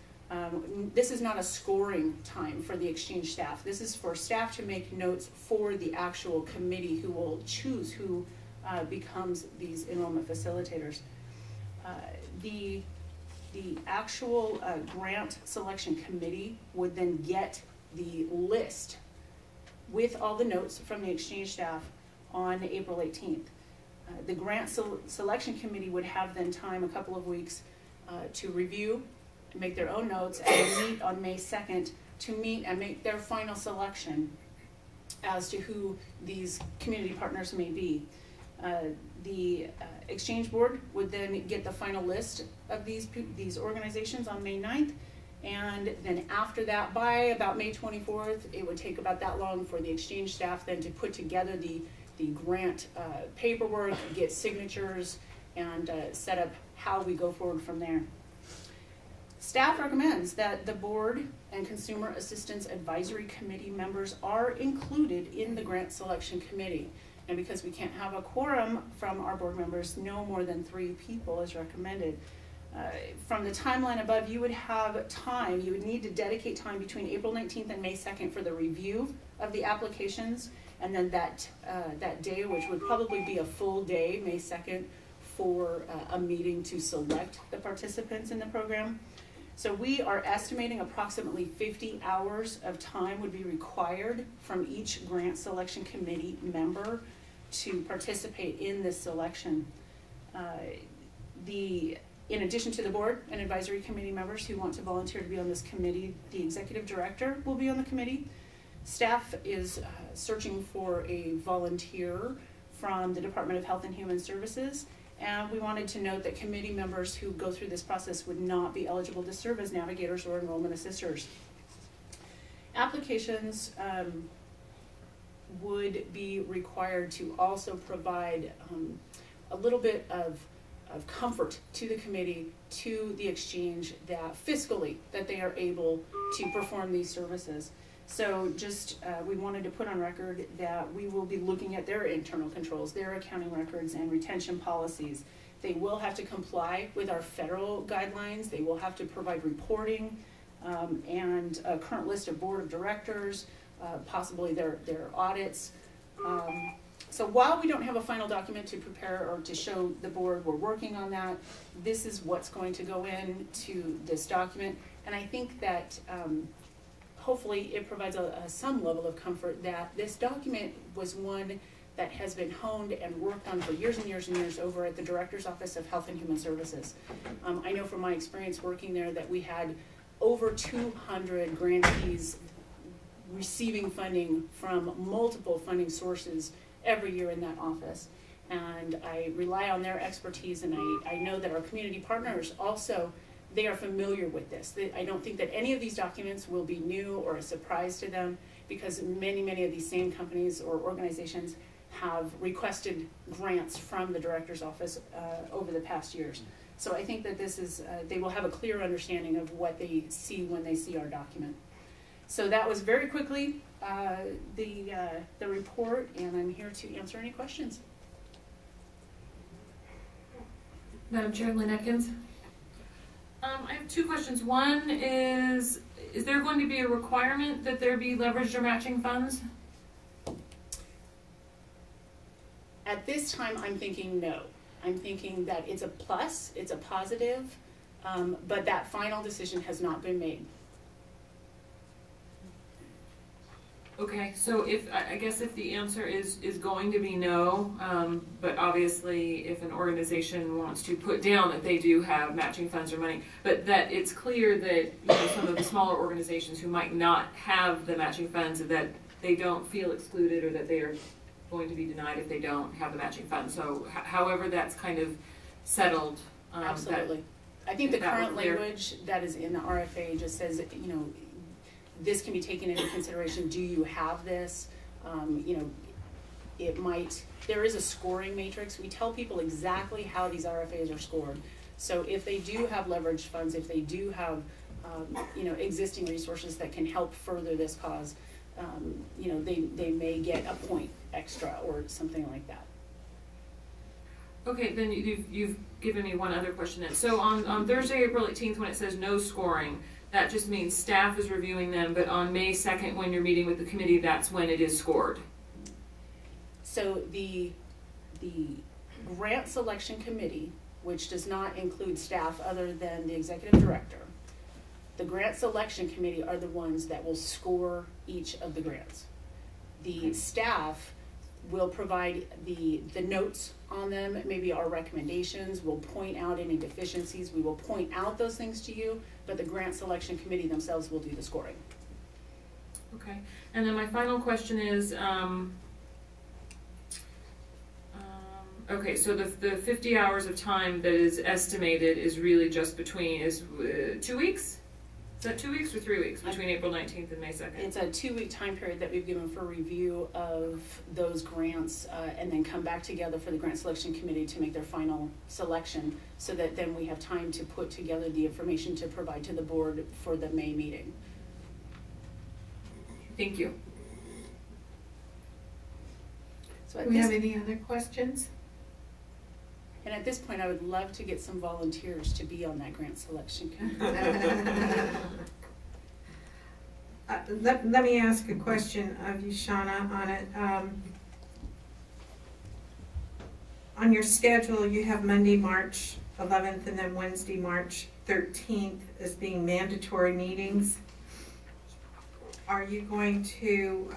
This is not a scoring time for the exchange staff. This is for staff to make notes for the actual committee who will choose who becomes these enrollment facilitators. The actual grant selection committee would then get the list with all the notes from the exchange staff on April 18th. The grant selection committee would have then time, a couple of weeks, to review, make their own notes, and meet on May 2nd to meet and make their final selection as to who these community partners may be. The exchange board would then get the final list of these organizations on May 9th, and then after that, by about May 24th, it would take about that long for the exchange staff then to put together the grant paperwork, get signatures, and set up how we go forward from there. Staff recommends that the board and Consumer Assistance Advisory Committee members are included in the grant selection committee. And because we can't have a quorum from our board members, no more than 3 people is recommended. From the timeline above, you would have time, you would need to dedicate time between April 19th and May 2nd for the review of the applications And then that day, which would probably be a full day, May 2nd, for a meeting to select the participants in the program. So we are estimating approximately 50 hours of time would be required from each grant selection committee member to participate in this selection. In addition to the board and advisory committee members who want to volunteer to be on this committee, the executive director will be on the committee. Staff is searching for a volunteer from the Department of Health and Human Services. And we wanted to note that committee members who go through this process would not be eligible to serve as navigators or enrollment assisters. Applications would be required to also provide a little bit of comfort to the committee, to the exchange, that fiscally that they are able to perform these services. So just, we wanted to put on record that we will be looking at their internal controls, their accounting records and retention policies. They will have to comply with our federal guidelines. They will have to provide reporting and a current list of board of directors, possibly their audits. So while we don't have a final document to prepare or to show the board, we're working on that. This is what's going to go into this document. And I think that hopefully it provides some level of comfort that this document was one that has been honed and worked on for years and years and years over at the Director's Office of Health and Human Services. I know from my experience working there that we had over 200 grantees receiving funding from multiple funding sources every year in that office. And I rely on their expertise, and I know that our community partners also, they are familiar with this. I don't think that any of these documents will be new or a surprise to them, because many of these same companies or organizations have requested grants from the Director's Office over the past years. So I think that this is, they will have a clear understanding of what they see when they see our document. So that was very quickly the report, and I'm here to answer any questions. Madam Chair, Lynn Atkins. I have two questions. One is there going to be a requirement that there be leveraged or matching funds? At this time, I'm thinking no. I'm thinking that it's a plus, it's a positive, but that final decision has not been made. Okay, so I guess if the answer is going to be no, but obviously if an organization wants to put down that they do have matching funds or money, but that it's clear that some of the smaller organizations who might not have the matching funds, that they don't feel excluded or that they are going to be denied if they don't have the matching funds. So however that's kind of settled. Absolutely. I think the current language that is in the RFA just says, this can be taken into consideration. Do you have this? It might, there is a scoring matrix. We tell people exactly how these RFAs are scored. So if they do have leveraged funds, if they do have, existing resources that can help further this cause, they may get a point extra or something like that. Okay, then you've given me one other question then. So on Thursday, April 18th, when it says no scoring, that just means staff is reviewing them, but on May 2nd, when you're meeting with the committee, that's when it is scored. So the grant selection committee, which does not include staff other than the executive director, the grant selection committee are the ones that will score each of the grants. The staff will provide the notes on them, maybe our recommendations, we'll point out any deficiencies, we will point out those things to you, but the grant selection committee themselves will do the scoring. Okay, and then my final question is, okay, so the 50 hours of time that is estimated is really just between, 2 weeks? Is that 2 weeks or 3 weeks between April 19th and May 2nd? It's a 2-week time period that we've given for review of those grants and then come back together for the grant selection committee to make their final selection, so that then we have time to put together the information to provide to the board for the May meeting. Thank you. So do we have any other questions? And at this point, I would love to get some volunteers to be on that grant selection committee. Let me ask a question of you, Shauna, on it. On your schedule, you have Monday, March 11th, and then Wednesday, March 13th as being mandatory meetings. Are you going to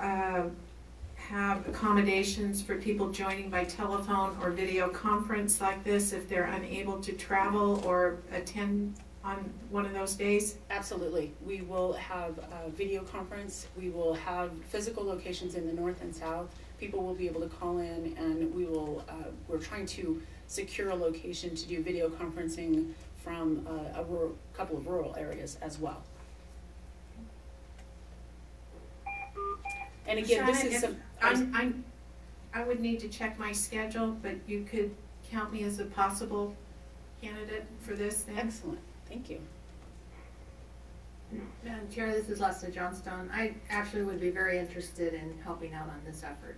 have accommodations for people joining by telephone or video conference like this if they're unable to travel or attend on one of those days? Absolutely. We will have a video conference. We will have physical locations in the north and south. People will be able to call in, and we will, we're trying to secure a location to do video conferencing from a couple of rural areas as well. And again, Shauna, this is I would need to check my schedule, but you could count me as a possible candidate for this then? Excellent. Thank you. Madam Chair, this is Leslie Johnstone. I actually would be very interested in helping out on this effort.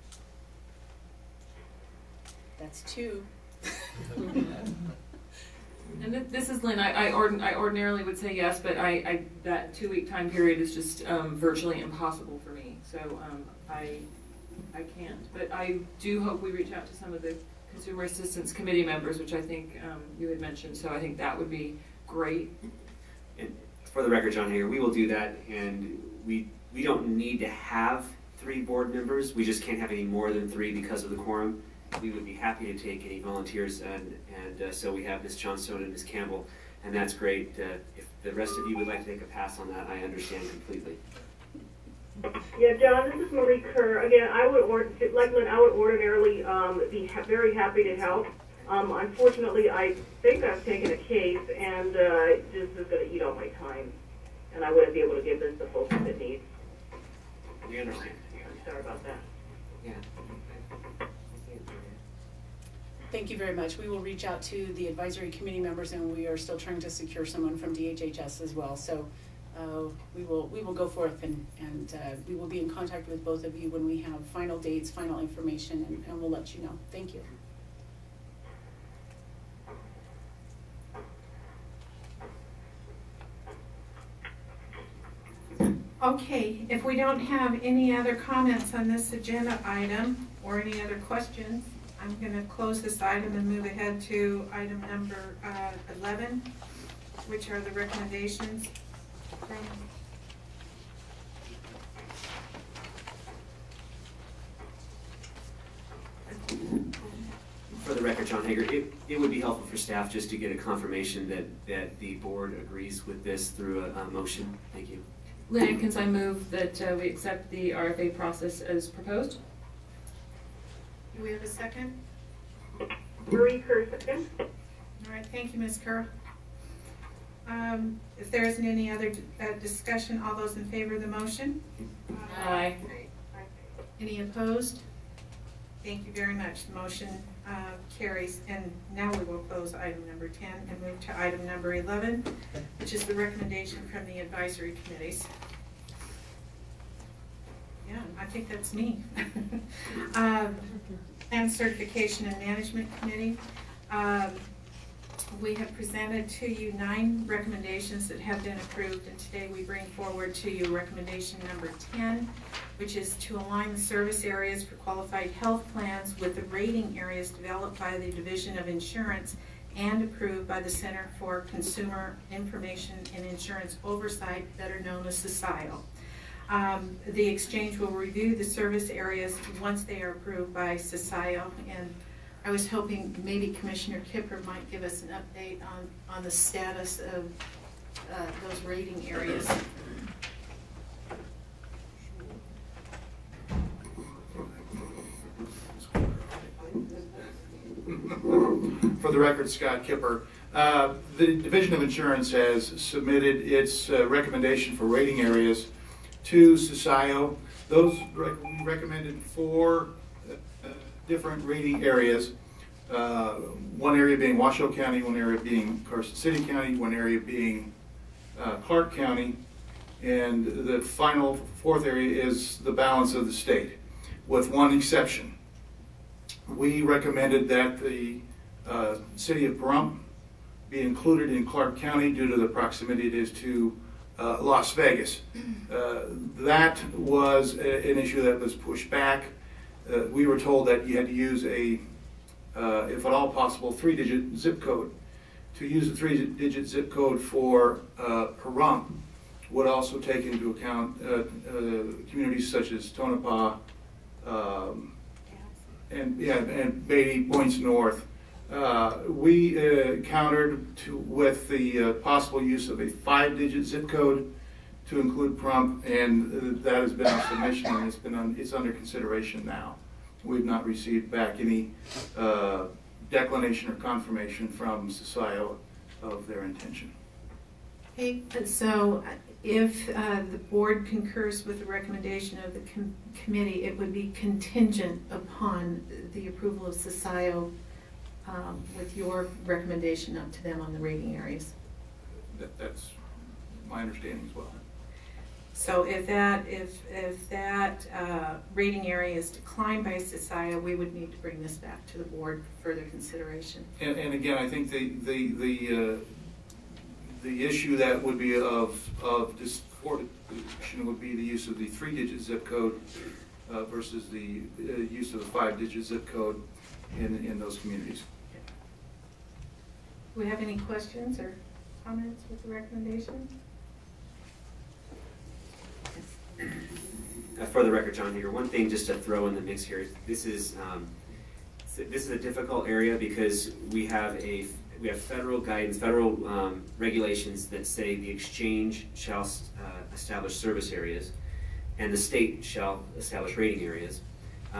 That's two. And this is Lynn. I ordinarily would say yes, but that 2-week time period is just virtually impossible for me. So I can't. But I do hope we reach out to some of the Consumer Assistance Committee members, which I think you had mentioned. So I think that would be great. And for the record, John Hager, we will do that, and we don't need to have 3 board members. We just can't have any more than 3 because of the quorum. We would be happy to take any volunteers, and so we have Ms. Johnstone and Ms. Campbell, and that's great. If the rest of you would like to take a pass on that, I understand completely. Yeah, John, this is Marie Kerr. Again, I would ordinarily be very happy to help. Unfortunately, I think I've taken a case, and this is going to eat all my time, and I wouldn't be able to give this the focus it needs. We understand. I'm sorry about that. Yeah. Thank you very much. We will reach out to the advisory committee members, and we are still trying to secure someone from DHHS as well. So we will go forth, and we will be in contact with both of you when we have final dates, final information, and we'll let you know. Thank you. Okay, if we don't have any other comments on this agenda item or any other questions, I'm going to close this item and move ahead to item number 11, which are the recommendations from For the record, John Hager, it would be helpful for staff just to get a confirmation that the board agrees with this through a motion. Thank you. Lynn Atkins, I move that we accept the RFA process as proposed. Do we have a second? Marie Kerr, second. All right, thank you, Ms. Kerr. If there isn't any other discussion, all those in favor of the motion? Aye. Any opposed? Thank you very much. The motion carries. And now we will close item number 10 and move to item number 11, which is the recommendation from the advisory committees. Yeah, I think that's me. Plan Certification and Management Committee. We have presented to you 9 recommendations that have been approved, and today we bring forward to you recommendation number 10, which is to align the service areas for qualified health plans with the rating areas developed by the Division of Insurance and approved by the Center for Consumer Information and Insurance Oversight, better known as CISIO. The exchange will review the service areas once they are approved by CISIO, and I was hoping maybe Commissioner Kipper might give us an update on the status of those rating areas. For the record, Scott Kipper. The Division of Insurance has submitted its recommendation for rating areas to CISIO. Those recommended 4 different rating areas. One area being Washoe County, one area being Carson City County, one area being Clark County, and the final 4th area is the balance of the state, with one exception. We recommended that the city of Pahrump be included in Clark County due to the proximity it is to Las Vegas. That was an issue that was pushed back. We were told that you had to use a, if at all possible, 3-digit zip code. To use a 3-digit zip code for Pahrump would also take into account communities such as Tonopah and Beatty, Points North. We countered with the possible use of a 5-digit zip code to include Pahrump, and that has been our submission, and it's under consideration now. We've not received back any declination or confirmation from CSIO of their intention. Okay, so if the board concurs with the recommendation of the committee, it would be contingent upon the approval of CSIO with your recommendation up to them on the rating areas. That's my understanding as well. So if that rating area is declined by CSIO, we would need to bring this back to the board for further consideration. And again, I think the issue that would be of discussion would be the use of the 3-digit zip code versus the use of the 5-digit zip code in those communities. Do we have any questions or comments with the recommendation? For the record, John Hager, one thing just to throw in the mix here, this is a difficult area because we have federal guidance, federal regulations that say the exchange shall establish service areas, and the state shall establish rating areas,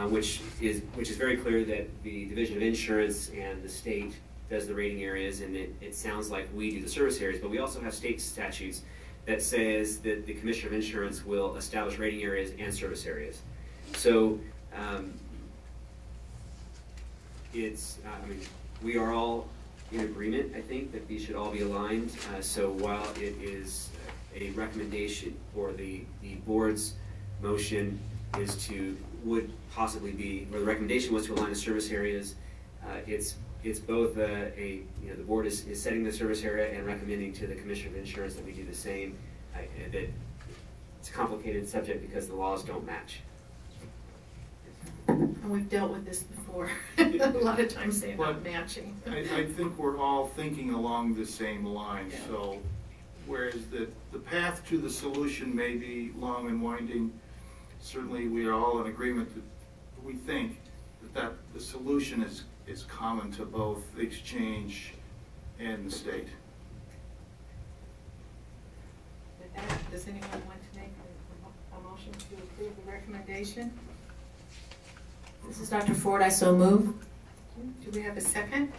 which is very clear that the Division of Insurance and the state does the rating areas, and it sounds like we do the service areas, but we also have state statutes that says that the Commissioner of Insurance will establish rating areas and service areas. So we are all in agreement, I think, that these should all be aligned. So while it is a recommendation, or the board's motion would possibly be, or the recommendation was to align the service areas, it's both the board is setting the service area and recommending to the Commissioner of Insurance that we do the same. That it's a complicated subject because the laws don't match. And we've dealt with this before. A lot of times they're not matching. I think we're all thinking along the same lines. Yeah. So, whereas the path to the solution may be long and winding, certainly we are all in agreement that we think that the solution is common to both the exchange and the state. With that, does anyone want to make a motion to approve the recommendation? This is Dr. Ford. I so move. Do we have a second?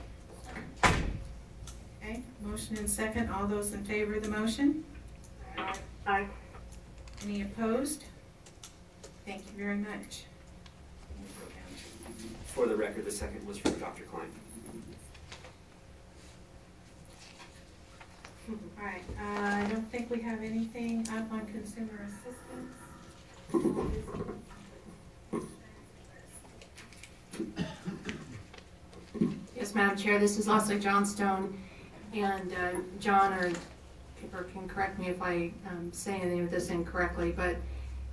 Okay, motion and second. All those in favor of the motion? Aye. Any opposed? Thank you very much. For the record, the second was from Dr. Klein. All right, I don't think we have anything up on consumer assistance. Yes, Madam Chair, this is Leslie Johnstone, and John or Kipper can correct me if I say anything of this incorrectly, but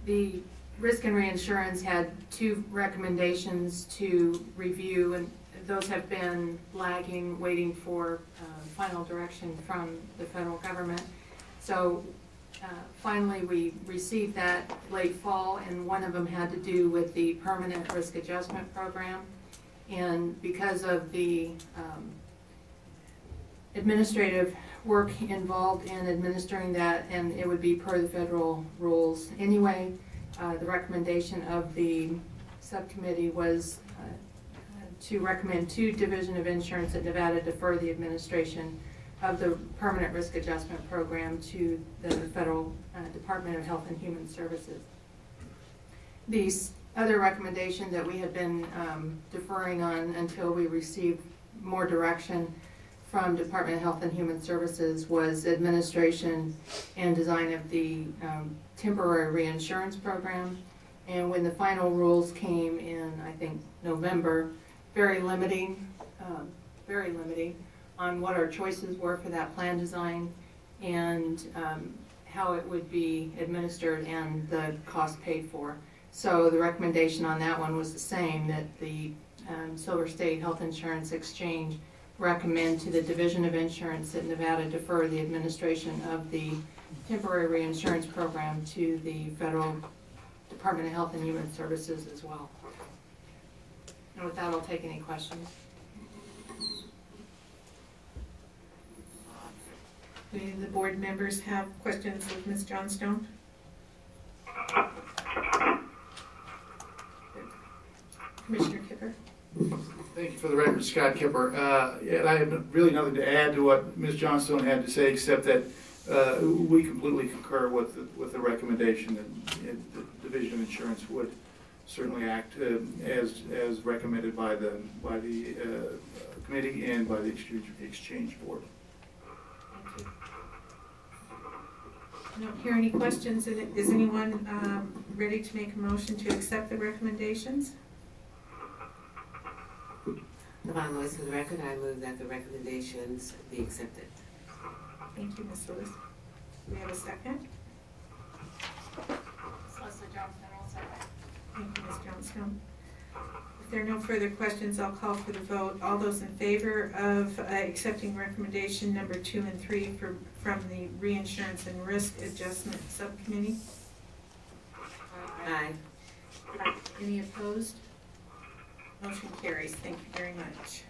the Risk and Reinsurance had 2 recommendations to review, and those have been lagging, waiting for final direction from the federal government. So finally we received that late fall, and one of them had to do with the Permanent Risk Adjustment Program. And because of the administrative work involved in administering that, and it would be per the federal rules anyway, the recommendation of the subcommittee was to recommend to Division of Insurance at Nevada defer the administration of the Permanent Risk Adjustment Program to the Federal Department of Health and Human Services. The other recommendation that we had been deferring on until we received more direction from Department of Health and Human Services was administration and design of the temporary reinsurance program. And when the final rules came in, I think, November, very limiting on what our choices were for that plan design, and how it would be administered and the cost paid for. So the recommendation on that one was the same, that the Silver State Health Insurance Exchange recommend to the Division of Insurance at Nevada defer the administration of the temporary reinsurance program to the Federal Department of Health and Human Services as well. And with that, I'll take any questions. Do any of the board members have questions of Ms. Johnstone? Commissioner Kipper? Thank you. For the record, Scott Kipper. I have really nothing to add to what Ms. Johnstone had to say, except that we completely concur with the recommendation, and the Division of Insurance would certainly act as recommended by the committee and by the exchange board. I don't hear any questions. Is anyone ready to make a motion to accept the recommendations? Yvonne Lewis, for the record, I move that the recommendations be accepted. Thank you, Ms. Lewis. Do we have a second? Leslie Johnson, I'll second. Thank you, Ms. Johnstone. If there are no further questions, I'll call for the vote. All those in favor of accepting recommendation number 2 and 3 from the Reinsurance and Risk Adjustment Subcommittee? Aye. Any opposed? Motion carries. Thank you very much.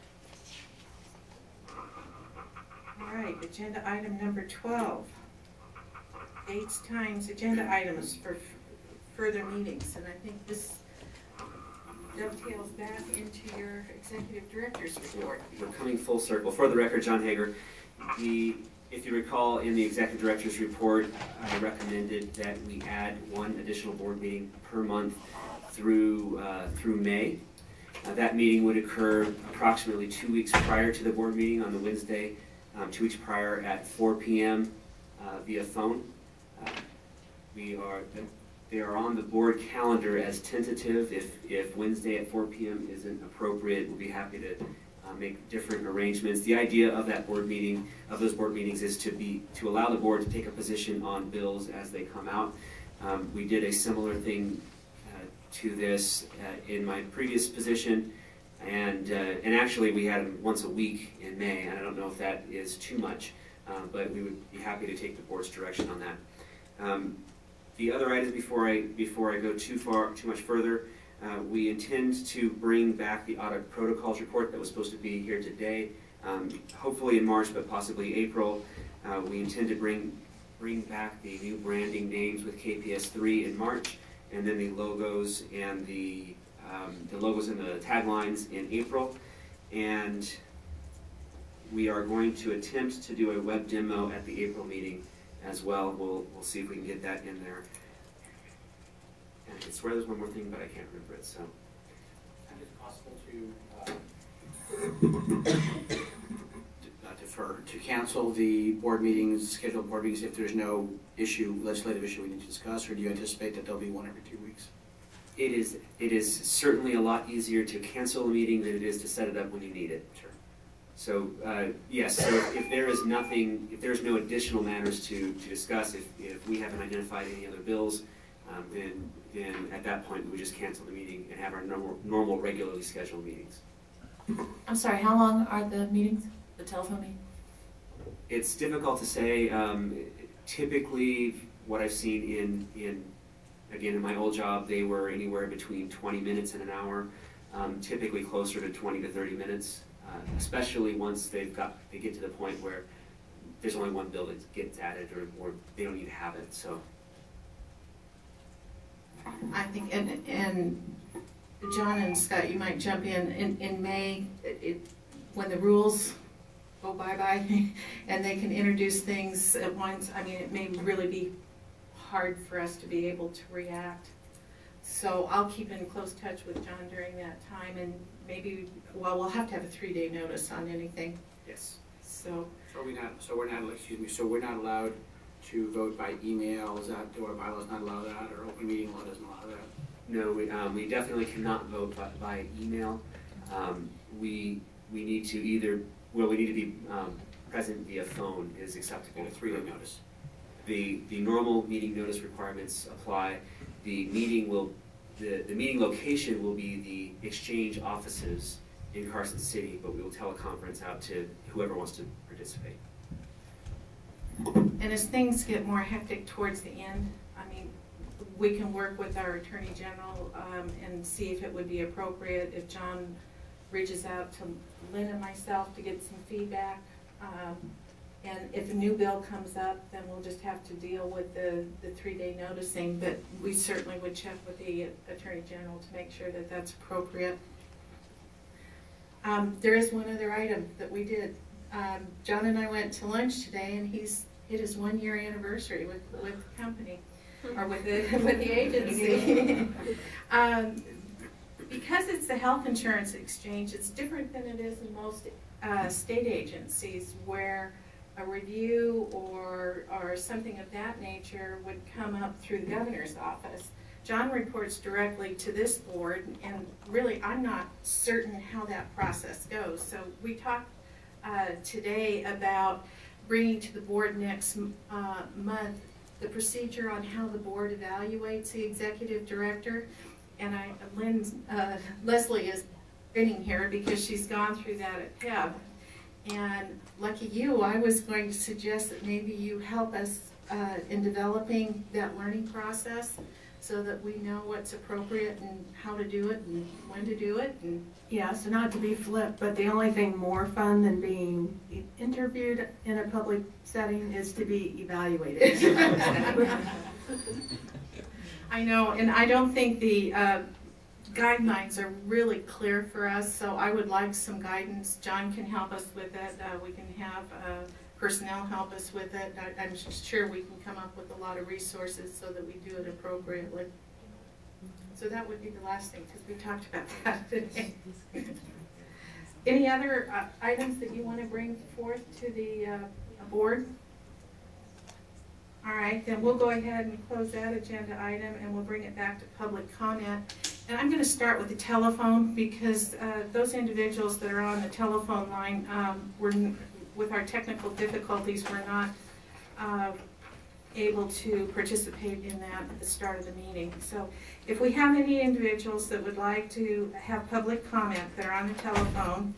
All right, agenda item number 12. Dates, times, agenda items for further meetings. And I think this dovetails back into your executive director's report. We're coming full circle. For the record, John Hager. If you recall, in the executive director's report, I recommended that we add one additional board meeting per month through May. That meeting would occur approximately 2 weeks prior to the board meeting on the Wednesday, 2 weeks prior at 4 p.m. Via phone. They are on the board calendar as tentative. If Wednesday at 4 p.m. isn't appropriate, we'll be happy to make different arrangements. The idea of that board meeting, of those board meetings, is to allow the board to take a position on bills as they come out. We did a similar thing to this in my previous position, and actually we had them once a week in May, and I don't know if that is too much, but we would be happy to take the board's direction on that. The other items before I go too much further, we intend to bring back the audit protocols report that was supposed to be here today, hopefully in March, but possibly April. We intend to bring back the new branding names with KPS3 in March, and then the logos and the logos and the taglines in April. And we are going to attempt to do a web demo at the April meeting as well. We'll see if we can get that in there. And I swear there's one more thing, but I can't remember it. So, is it possible to defer, to cancel the board meetings, scheduled board meetings, if there's no legislative issue we need to discuss, or do you anticipate that there'll be one every 2 weeks? It is certainly a lot easier to cancel a meeting than it is to set it up when you need it. Sure. So yes, so if there is nothing, if there's no additional matters to discuss, if we haven't identified any other bills, then at that point we would just cancel the meeting and have our normal regularly scheduled meetings. I'm sorry, how long are the meetings, the telephone meetings? It's difficult to say. Typically, what I've seen in my old job, they were anywhere between 20 minutes and an hour, typically closer to 20 to 30 minutes, especially once they get to the point where there's only one bill that gets added, or they don't need to have it. So I think, and John and Scott, you might jump in May, when the rules go bye-bye and they can introduce things at once. I mean, it may really be hard for us to be able to react. So I'll keep in close touch with John during that time, and maybe, well, we'll have to have a 3-day notice on anything. Yes. So we're not allowed to vote by email. Is that, do our bylaws not allow that, or open meeting law doesn't allow that? No, we definitely cannot vote by email. We need to be present via phone is acceptable. And a 3-day notice. the normal meeting notice requirements apply. The meeting location will be the exchange offices in Carson City, but we will teleconference out to whoever wants to participate. And as things get more hectic towards the end, I mean, we can work with our Attorney General and see if it would be appropriate if John reaches out to Lynn and myself to get some feedback. And if a new bill comes up, then we'll just have to deal with the 3-day noticing, but we certainly would check with the Attorney General to make sure that that's appropriate. There is one other item that we did. John and I went to lunch today, and it is 1-year anniversary with the company, or with the agency. Because it's the health insurance exchange, it's different than it is in most state agencies, where a review or something of that nature would come up through the governor's office. John reports directly to this board, and really I'm not certain how that process goes. So we talked today about bringing to the board next month the procedure on how the board evaluates the executive director. And Leslie is grinning here because she's gone through that at PEB. And lucky you, I was going to suggest that maybe you help us in developing that learning process so that we know what's appropriate and how to do it and when to do it. And yeah, so not to be flip, but the only thing more fun than being interviewed in a public setting is to be evaluated. I know, and I don't think the guidelines are really clear for us, so I would like some guidance. John can help us with it. We can have personnel help us with it. I'm sure we can come up with a lot of resources so that we do it appropriately. So that would be the last thing, because we talked about that today. Any other items that you want to bring forth to the board? All right, then we'll go ahead and close that agenda item, and we'll bring it back to public comment. And I'm going to start with the telephone, because those individuals that are on the telephone line, with our technical difficulties, we're not able to participate in that at the start of the meeting. So if we have any individuals that would like to have public comment that are on the telephone,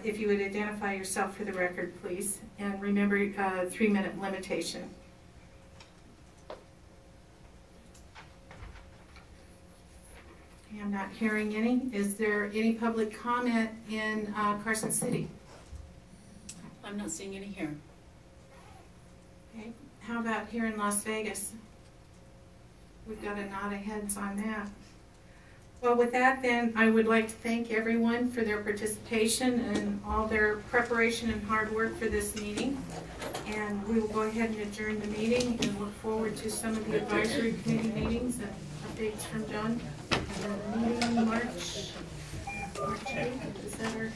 if you would identify yourself for the record, please, and remember 3-minute limitation. I'm not hearing any. Is there any public comment in Carson City? I'm not seeing any here. Okay. How about here in Las Vegas? We've got a nod of heads on that. Well, with that, then, I would like to thank everyone for their participation and all their preparation and hard work for this meeting. And we will go ahead and adjourn the meeting and look forward to some of the advisory committee meetings and updates from John. Meeting March 8th, is that our...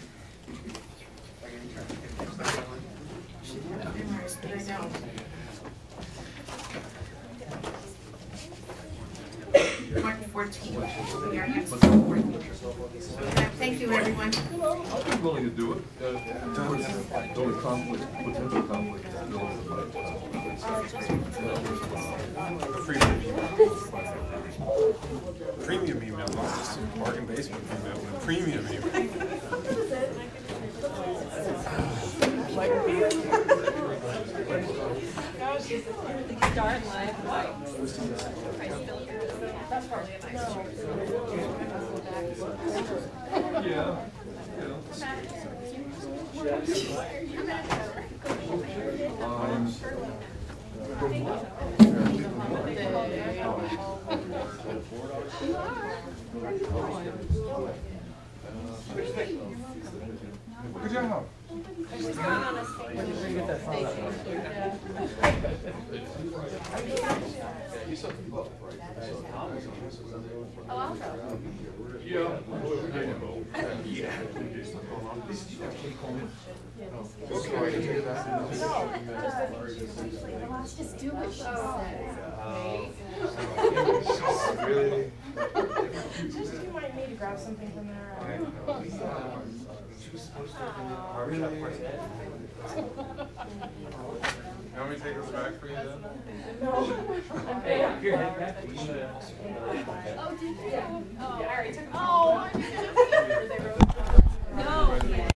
Should have memorized, but I don't. March 14th, we are next board meeting. Thank you, everyone. I'd be willing to do it. No conflict, potential conflict. Premium email, not just a bargain basement email, but a premium email. Start live. That's probably a nice Good job. Just do what she said. Really? Just you might need to grab something from there. She was supposed to have been in the barbershop party. You want me to take this back for you then? No. Hey, here, head back. Oh, did you? Oh, I already took them. Oh, I didn't. No.